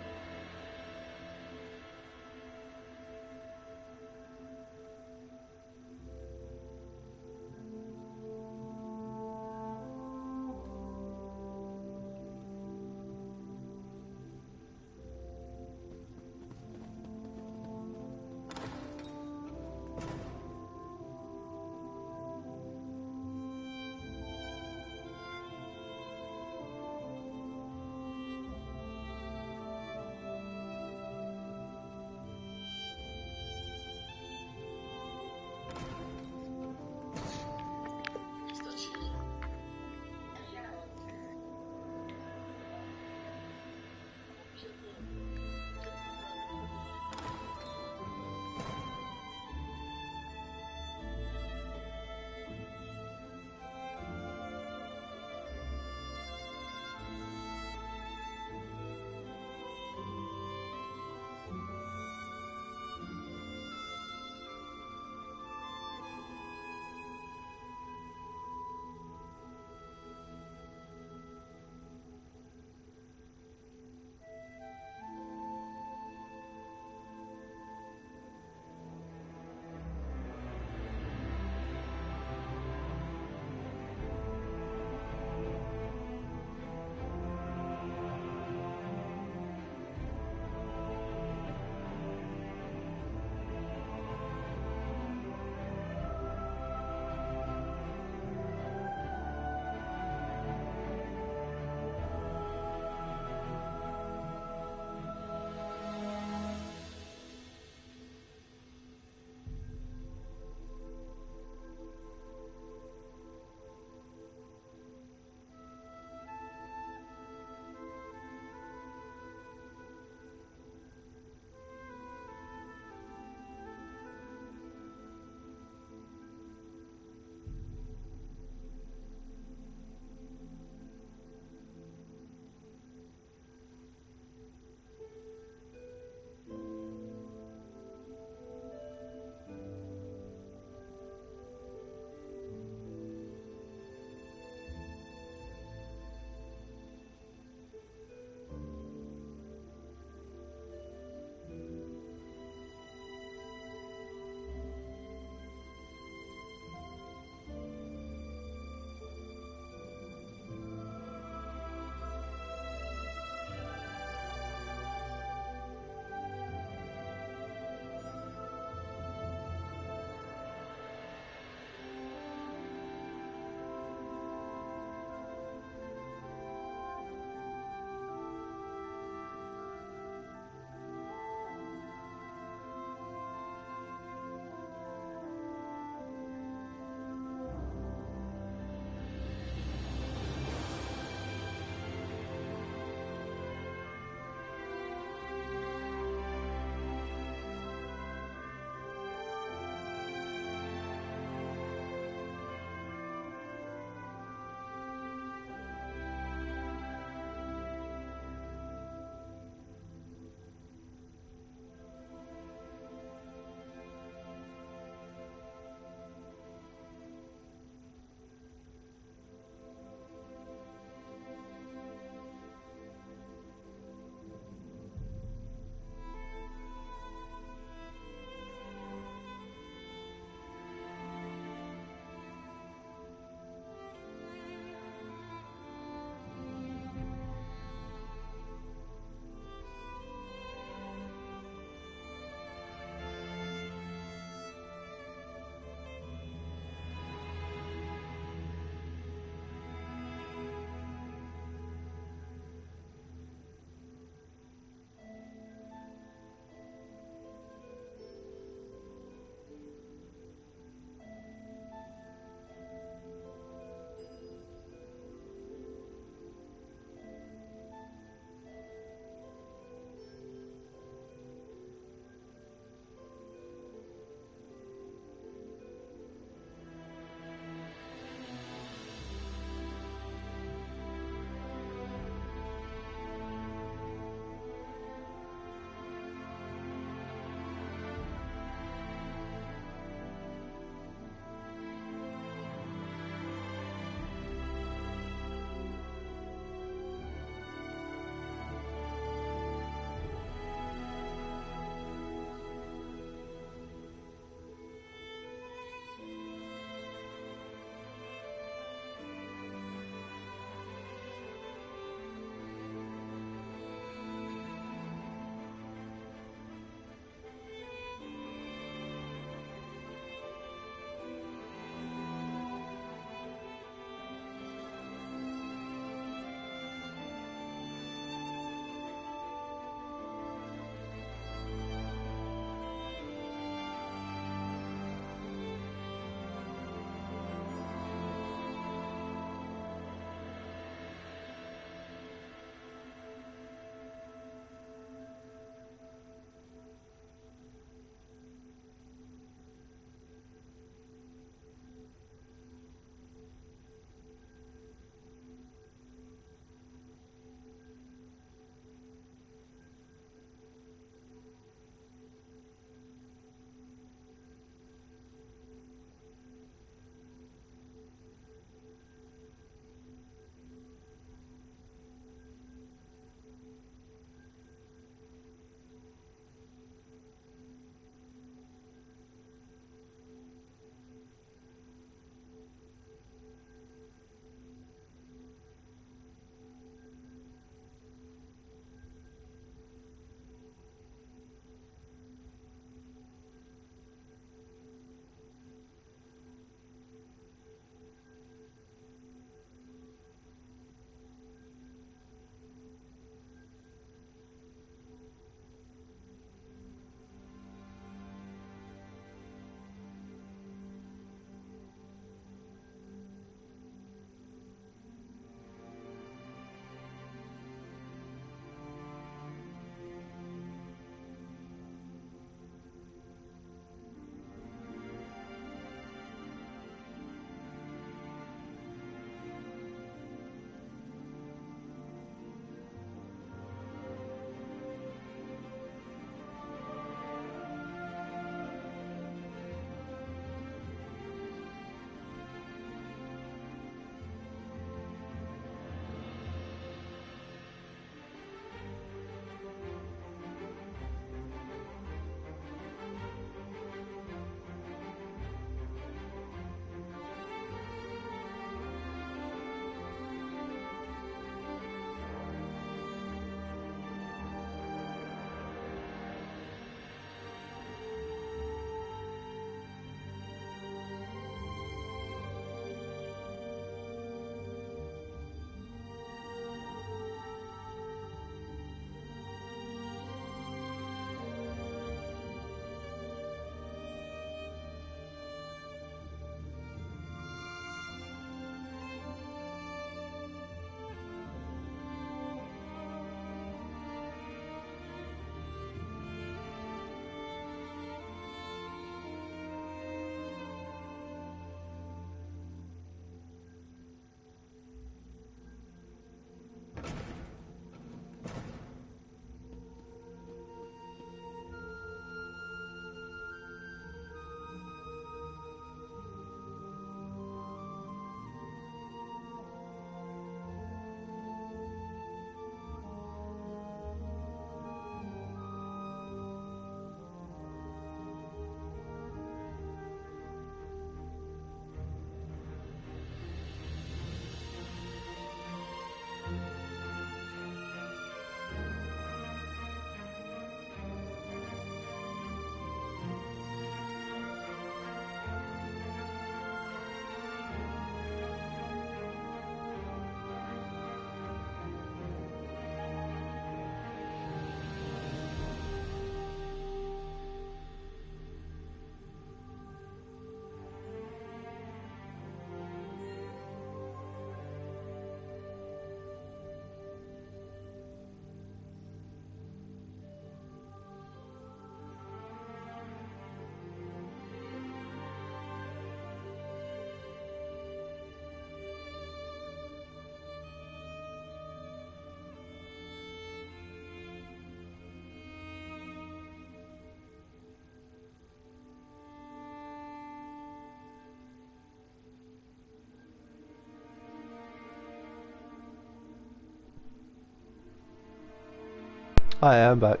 I am back.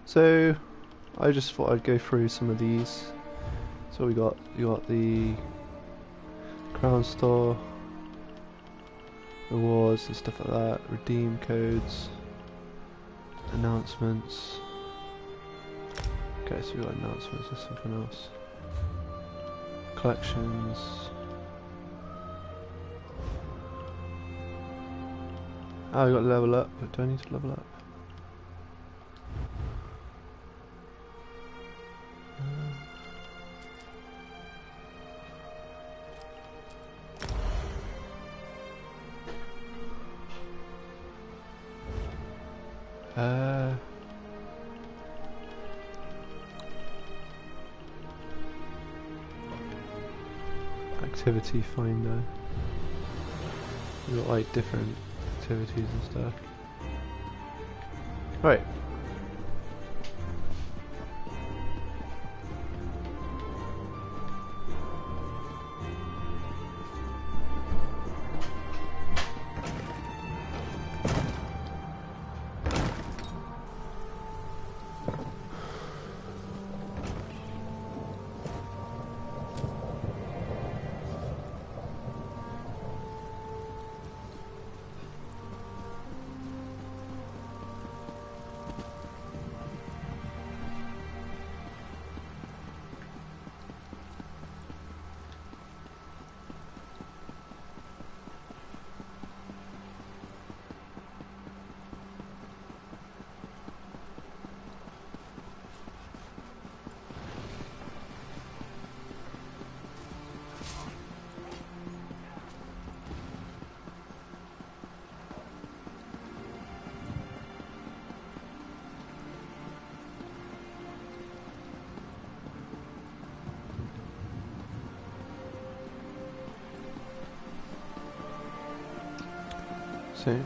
So I just thought I'd go through some of these. So you got the Crown Store, rewards and stuff like that, redeem codes, announcements. Okay, so we got announcements, there's something else. Collections. Oh, we got level up, but do I need to level up? Activity finder. We've got like different activities and stuff. Right. So,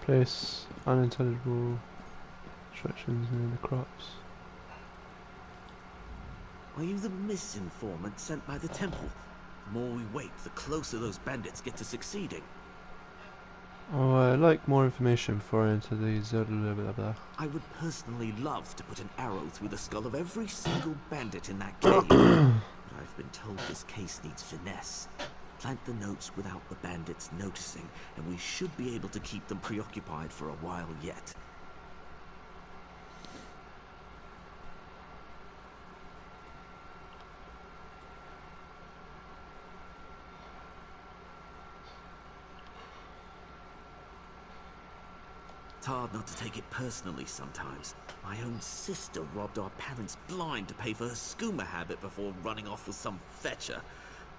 place unintelligible instructions near the crops. Are you the misinformant sent by the temple? The more we wait, the closer those bandits get to succeeding. Oh, I'd like more information before I enter the blah. I would personally love to put an arrow through the skull of every single bandit in that cave. But I've been told this case needs finesse. Plant the notes without the bandits noticing, and we should be able to keep them preoccupied for a while yet. It's hard not to take it personally sometimes. My own sister robbed our parents blind to pay for her skooma habit before running off with some fetcher.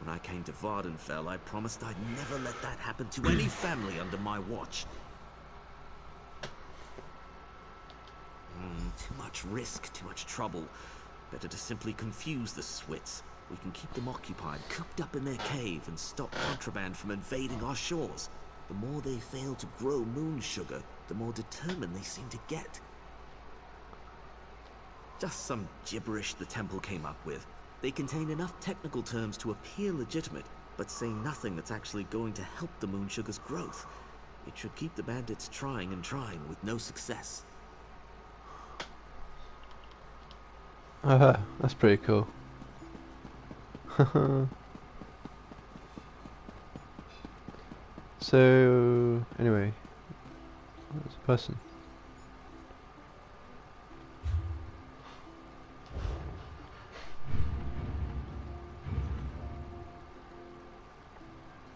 When I came to Vardenfell, I promised I'd never let that happen to any family under my watch. Too much risk, too much trouble. Better to simply confuse the Swits. We can keep them occupied, cooped up in their cave, and stop contraband from invading our shores. The more they fail to grow moon sugar, the more determined they seem to get. Just some gibberish the temple came up with. They contain enough technical terms to appear legitimate, but say nothing that's actually going to help the moon sugar's growth. It should keep the bandits trying and trying with no success. That's pretty cool. So, anyway, there's a person.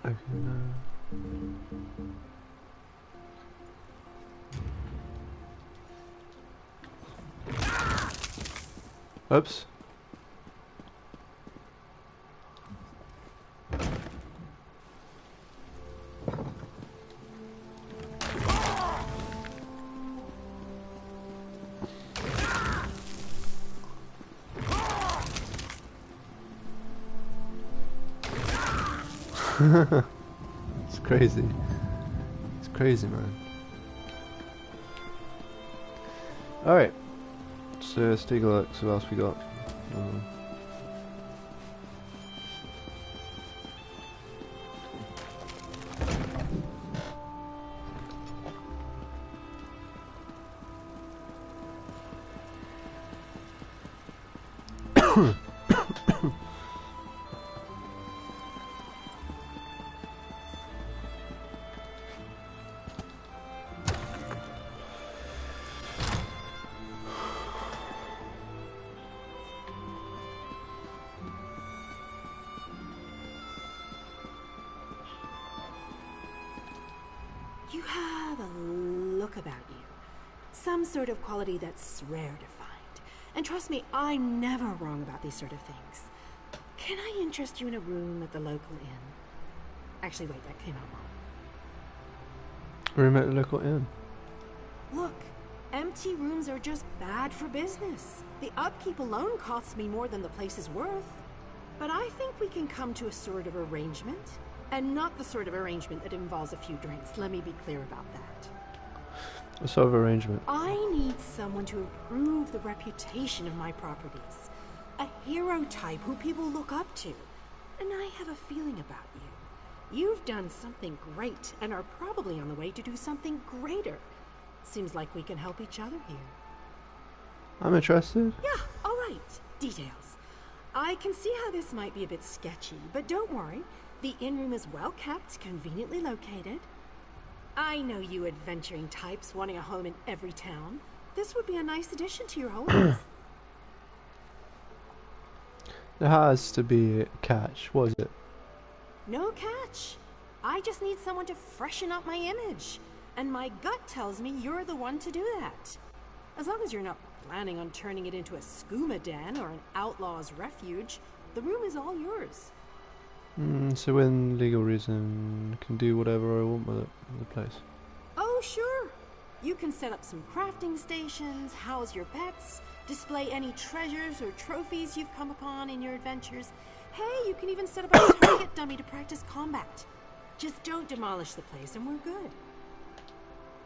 Okay, oops. It's crazy. It's crazy, man. Alright. So let's take a look. So what else we got? You have a look about you. Some sort of quality that's rare to find. And trust me, I'm never wrong about these sort of things. Can I interest you in a room at the local inn? Actually, wait, that came out wrong. Room at the local inn. Look, empty rooms are just bad for business. The upkeep alone costs me more than the place is worth. But I think we can come to a sort of arrangement. And not the sort of arrangement that involves a few drinks. Let me be clear about that. What sort of arrangement? I need someone to improve the reputation of my properties. A hero type who people look up to. And I have a feeling about you. You've done something great and are probably on the way to do something greater. Seems like we can help each other here. I'm interested. Yeah, all right. Details. I can see how this might be a bit sketchy, but don't worry. The inn room is well kept, conveniently located. I know you adventuring types wanting a home in every town. This would be a nice addition to your holdings. There has to be a catch. What is it? No catch. I just need someone to freshen up my image. And my gut tells me you're the one to do that. As long as you're not planning on turning it into a skooma den or an outlaw's refuge, the room is all yours. So within legal reason, I can do whatever I want with it, the place. Oh, sure. You can set up some crafting stations, house your pets, display any treasures or trophies you've come upon in your adventures. Hey, you can even set up a target dummy to practice combat. Just don't demolish the place and we're good.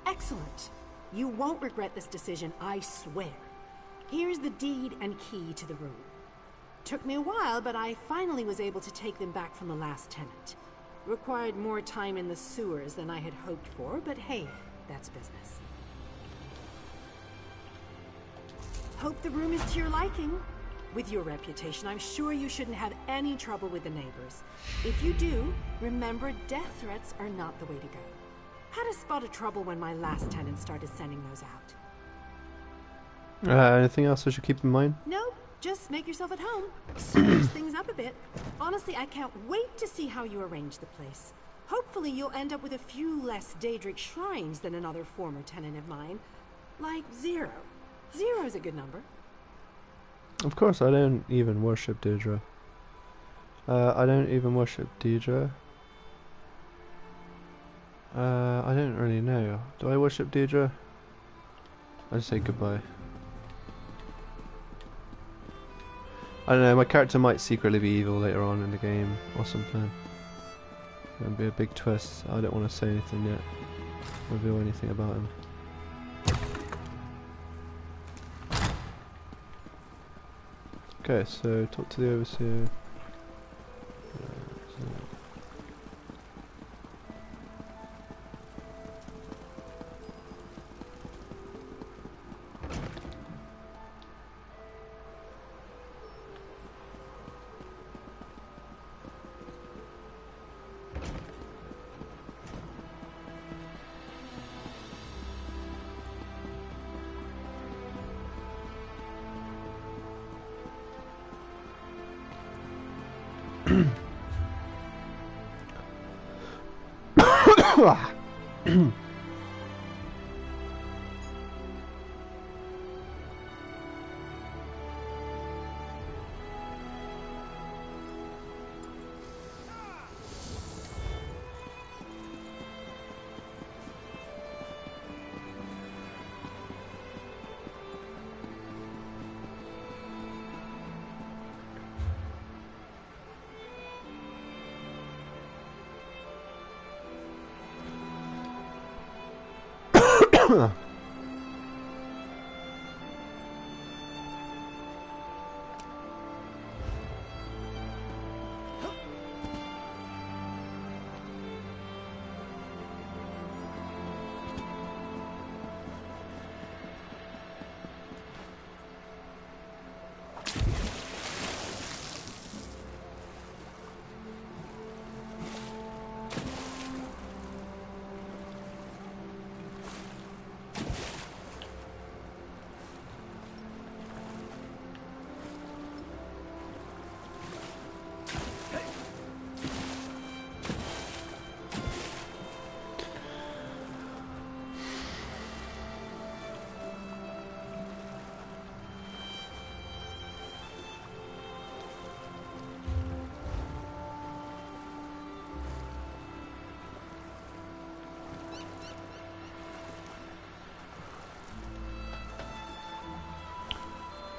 Excellent. You won't regret this decision, I swear. Here's the deed and key to the room. Took me a while, but I finally was able to take them back from the last tenant. Required more time in the sewers than I had hoped for, but hey, that's business. Hope the room is to your liking. With your reputation, I'm sure you shouldn't have any trouble with the neighbors. If you do, remember death threats are not the way to go. Had a spot of trouble when my last tenant started sending those out. Anything else I should keep in mind? Nope. Just make yourself at home. Spruce things up a bit. Honestly, I can't wait to see how you arrange the place. Hopefully you'll end up with a few less Daedric shrines than another former tenant of mine. Like 0. 0's a good number. Of course, I don't even worship Daedra. I don't even worship Daedra. I don't really know. Do I worship Daedra? I just say goodbye. I don't know, my character might secretly be evil later on in the game or something. There'll be a big twist. I don't want to say anything yet. Reveal anything about him. Okay, so talk to the overseer.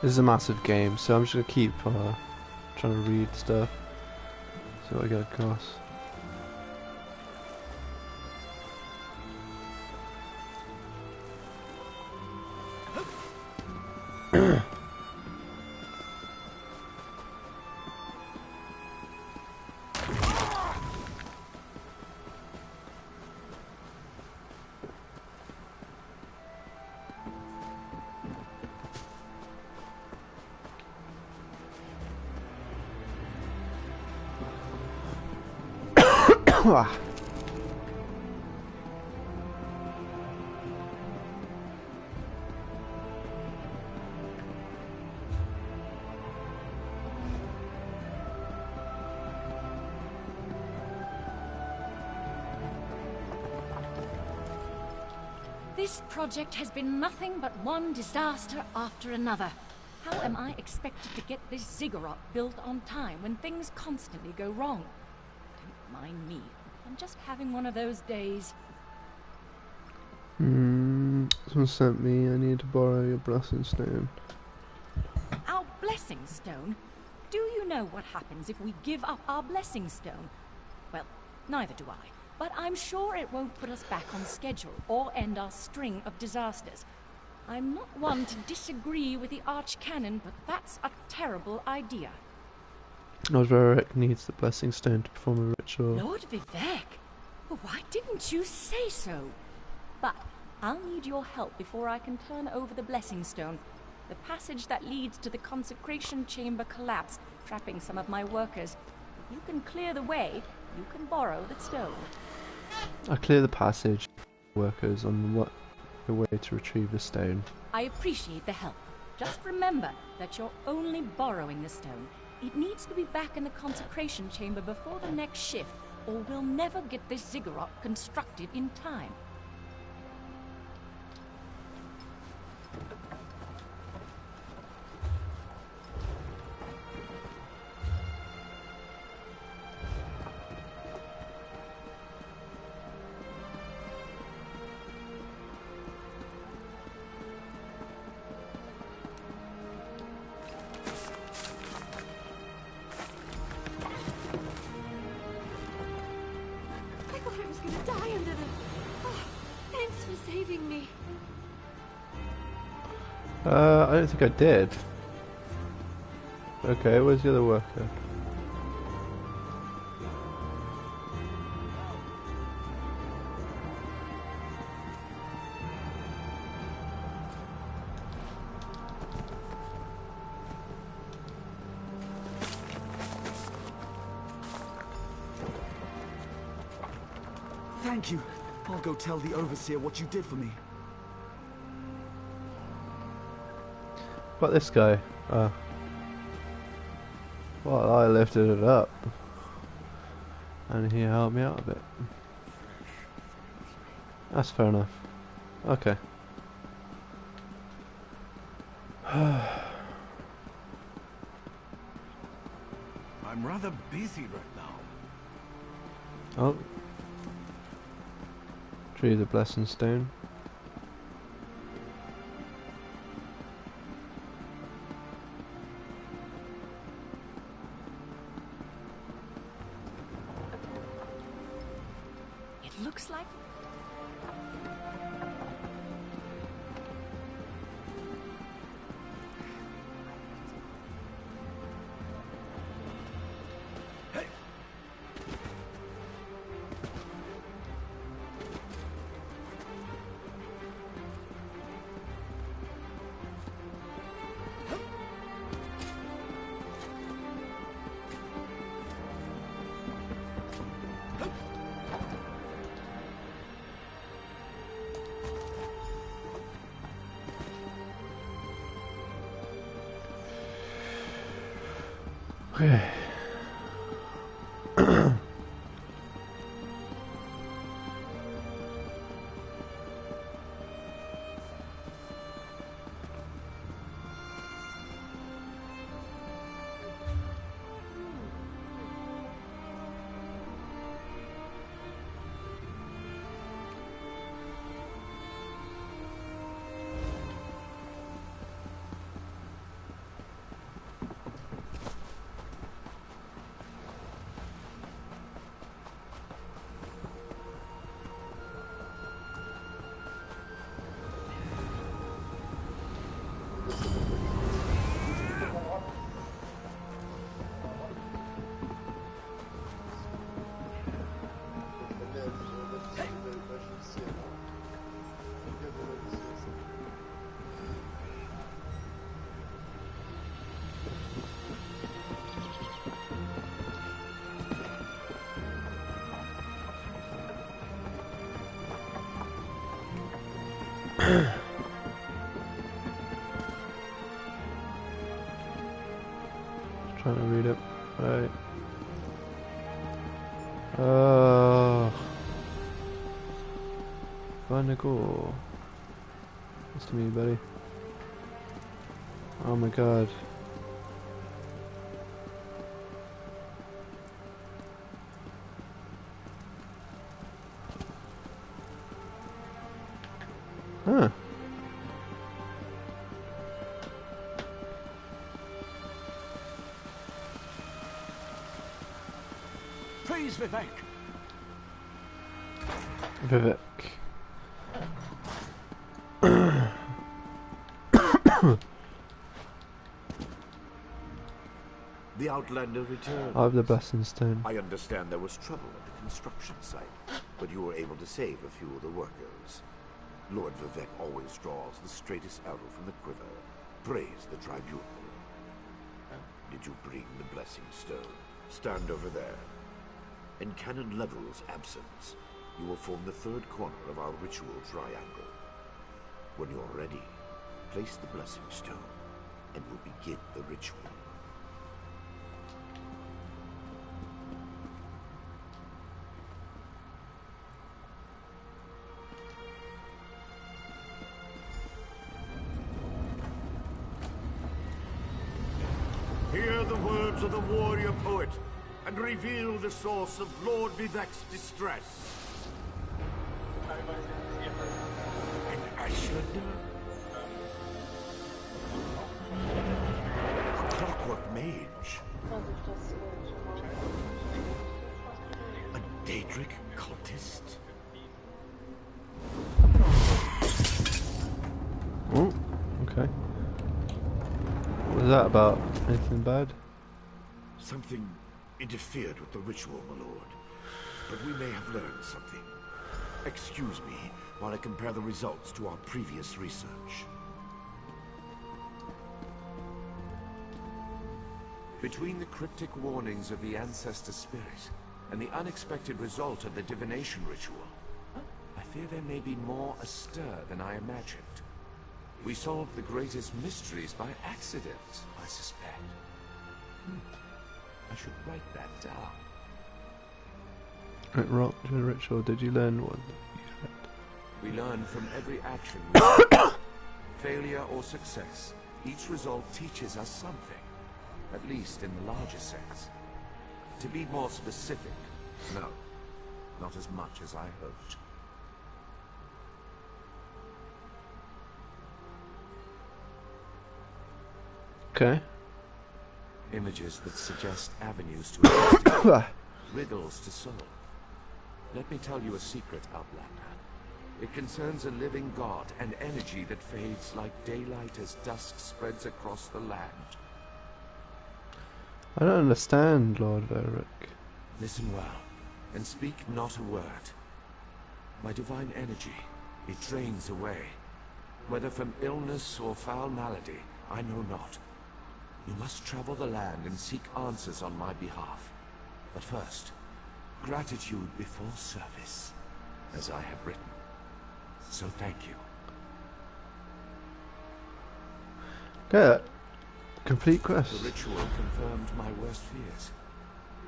This is a massive game, so I'm just gonna keep trying to read stuff. See what I get across. This project has been nothing but one disaster after another. How am I expected to get this ziggurat built on time when things constantly go wrong? Don't mind me. I'm just having one of those days. Someone sent me, I need to borrow your blessing stone. Our blessing stone? Do you know what happens if we give up our blessing stone? Well, neither do I. But I'm sure it won't put us back on schedule or end our string of disasters. I'm not one to disagree with the Archcanon, but that's a terrible idea. Lord Varric needs the blessing stone to perform a ritual. Lord Vivek? Why didn't you say so? But I'll need your help before I can turn over the blessing stone. The passage that leads to the consecration chamber collapsed, trapping some of my workers. If you can clear the way, you can borrow the stone. I'll clear the passage. Workers on the way to retrieve the stone. I appreciate the help. Just remember that you're only borrowing the stone. It needs to be back in the consecration chamber before the next shift, or we'll never get this ziggurat constructed in time. I don't think I did. Okay, where's the other worker? Thank you. I'll go tell the Overseer what you did for me. What this guy? Well, I lifted it up, and he helped me out a bit. That's fair enough. Okay. I'm rather busy right now. Oh. Retrieve the blessing stone. Looks like... Hey! Okay. Trying to read it. Right. Oh. Vanago. Nice to meet you, buddy. Oh my god. Huh. Please, Vivek. Vivek. The Outlander returned. I have the blessing stone. I understand there was trouble at the construction site, but you were able to save a few of the workers. Lord Vivek always draws the straightest arrow from the quiver. Praise the tribunal. Did you bring the blessing stone? Stand over there. In Canon Level's absence, you will form the third corner of our ritual triangle. When you're ready, place the blessing stone, and we'll begin the ritual. Hear the words of the warrior poet, and reveal the source of Lord Vivek's distress. An Ashlander? A clockwork mage? A Daedric cultist? Oh, okay. What was that about? Anything bad? Something interfered with the ritual, my lord. But we may have learned something. Excuse me while I compare the results to our previous research. Between the cryptic warnings of the ancestor spirit and the unexpected result of the divination ritual, I fear there may be more astir than I imagined. We solved the greatest mysteries by accident, I suspect. I should write that down. At rock to the ritual, did you learn what you had? We learn from every action we take. Failure or success, each result teaches us something, at least in the larger sense. To be more specific, no, not as much as I hoped. Okay. Images that suggest avenues to investigate, riddles to solve. Let me tell you a secret, Outlander. It concerns a living god and energy that fades like daylight as dusk spreads across the land. I don't understand, Lord Vivek. Listen well, and speak not a word. My divine energy, it drains away. Whether from illness or foul malady, I know not. You must travel the land and seek answers on my behalf. But first, gratitude before service, as I have written. So thank you. Good. Complete quest. The ritual confirmed my worst fears.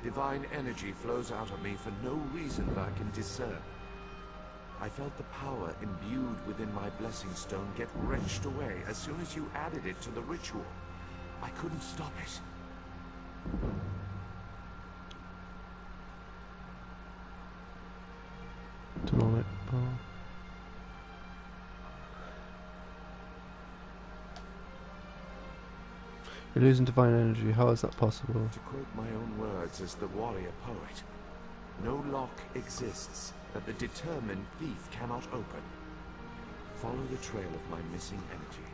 Divine energy flows out of me for no reason that I can discern. I felt the power imbued within my blessing stone get wrenched away as soon as you added it to the ritual. I couldn't stop it. Demonic power. You're losing divine energy. How is that possible? To quote my own words as the warrior poet, no lock exists that the determined thief cannot open. Follow the trail of my missing energy.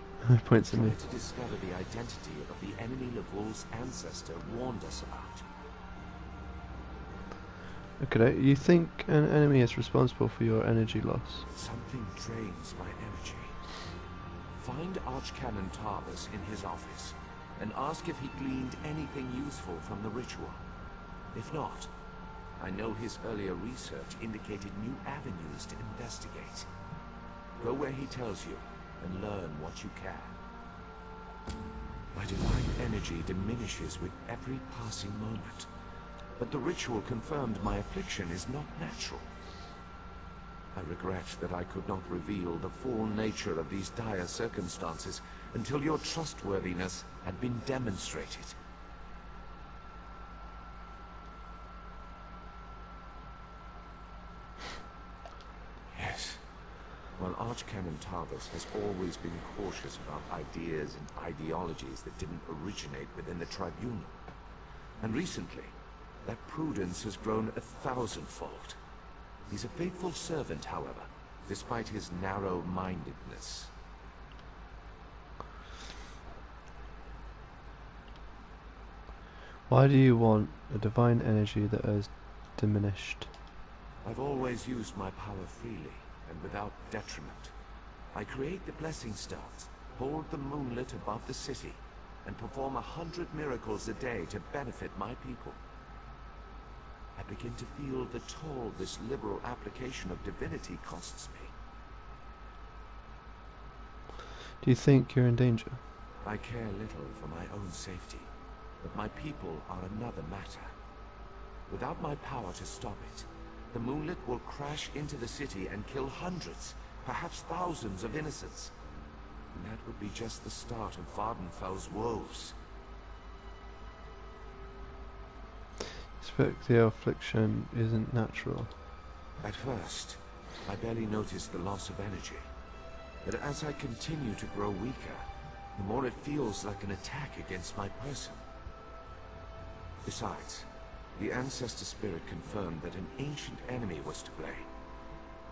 Points at me. Try to discover the identity of the enemy Levol's ancestor warned us about. Okay, you think an enemy is responsible for your energy loss? Something drains my energy. Find Archcanon Tarbus in his office and ask if he gleaned anything useful from the ritual. If not, I know his earlier research indicated new avenues to investigate. Go where he tells you, and learn what you can. My divine energy diminishes with every passing moment, but the ritual confirmed my affliction is not natural. I regret that I could not reveal the full nature of these dire circumstances until your trustworthiness had been demonstrated. Yes. While Archcanon Tarvis has always been cautious about ideas and ideologies that didn't originate within the Tribunal, and recently, that prudence has grown 1,000-fold. He's a faithful servant, however, despite his narrow-mindedness. Why do you want a divine energy that is diminished? I've always used my power freely, and without detriment. I create the blessing stones, hold the moonlit above the city, and perform 100 miracles a day to benefit my people. I begin to feel the toll this liberal application of divinity costs me. Do you think you're in danger? I care little for my own safety, but my people are another matter. Without my power to stop it, the moonlit will crash into the city and kill hundreds, perhaps thousands of innocents. And that would be just the start of Vardenfell's woes. Expect the affliction isn't natural. At first, I barely noticed the loss of energy. But as I continue to grow weaker, the more it feels like an attack against my person. Besides, the Ancestor Spirit confirmed that an ancient enemy was to blame.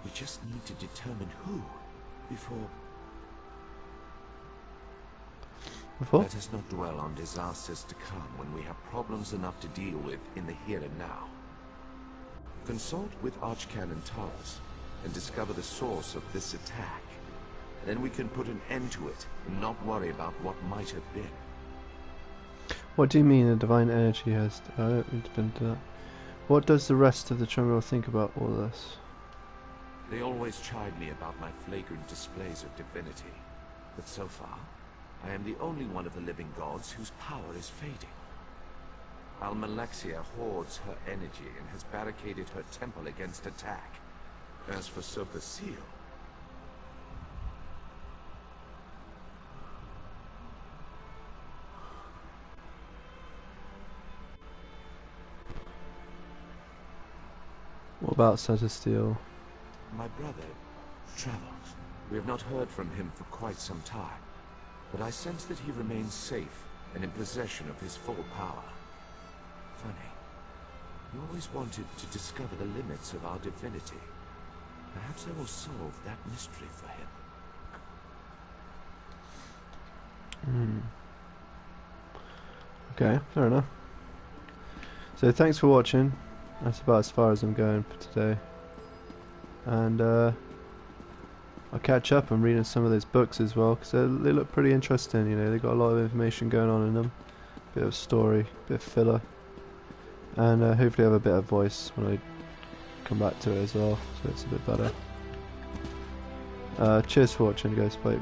We just need to determine who before... Let us not dwell on disasters to come when we have problems enough to deal with in the here and now. Consult with Archcanon Tarvis and discover the source of this attack. Then we can put an end to it and not worry about what might have been. What do you mean a divine energy has... I don't mean to into that. What does the rest of the Tribunal think about all this? They always chide me about my flagrant displays of divinity. But so far, I am the only one of the living gods whose power is fading. Almalexia hoards her energy and has barricaded her temple against attack. As for Sopa Seal... What about Celestial? My brother travels. We have not heard from him for quite some time, but I sense that he remains safe and in possession of his full power. Funny. He always wanted to discover the limits of our divinity. Perhaps I will solve that mystery for him. Okay, fair enough. So thanks for watching. That's about as far as I'm going for today. And I'll catch up. I'm reading some of those books as well, because they look pretty interesting. You know, they got a lot of information going on in them. Bit of story, bit of filler, and hopefully have a bit of voice when I come back to it as well, so it's a bit better. Cheers for watching, guys. Bye.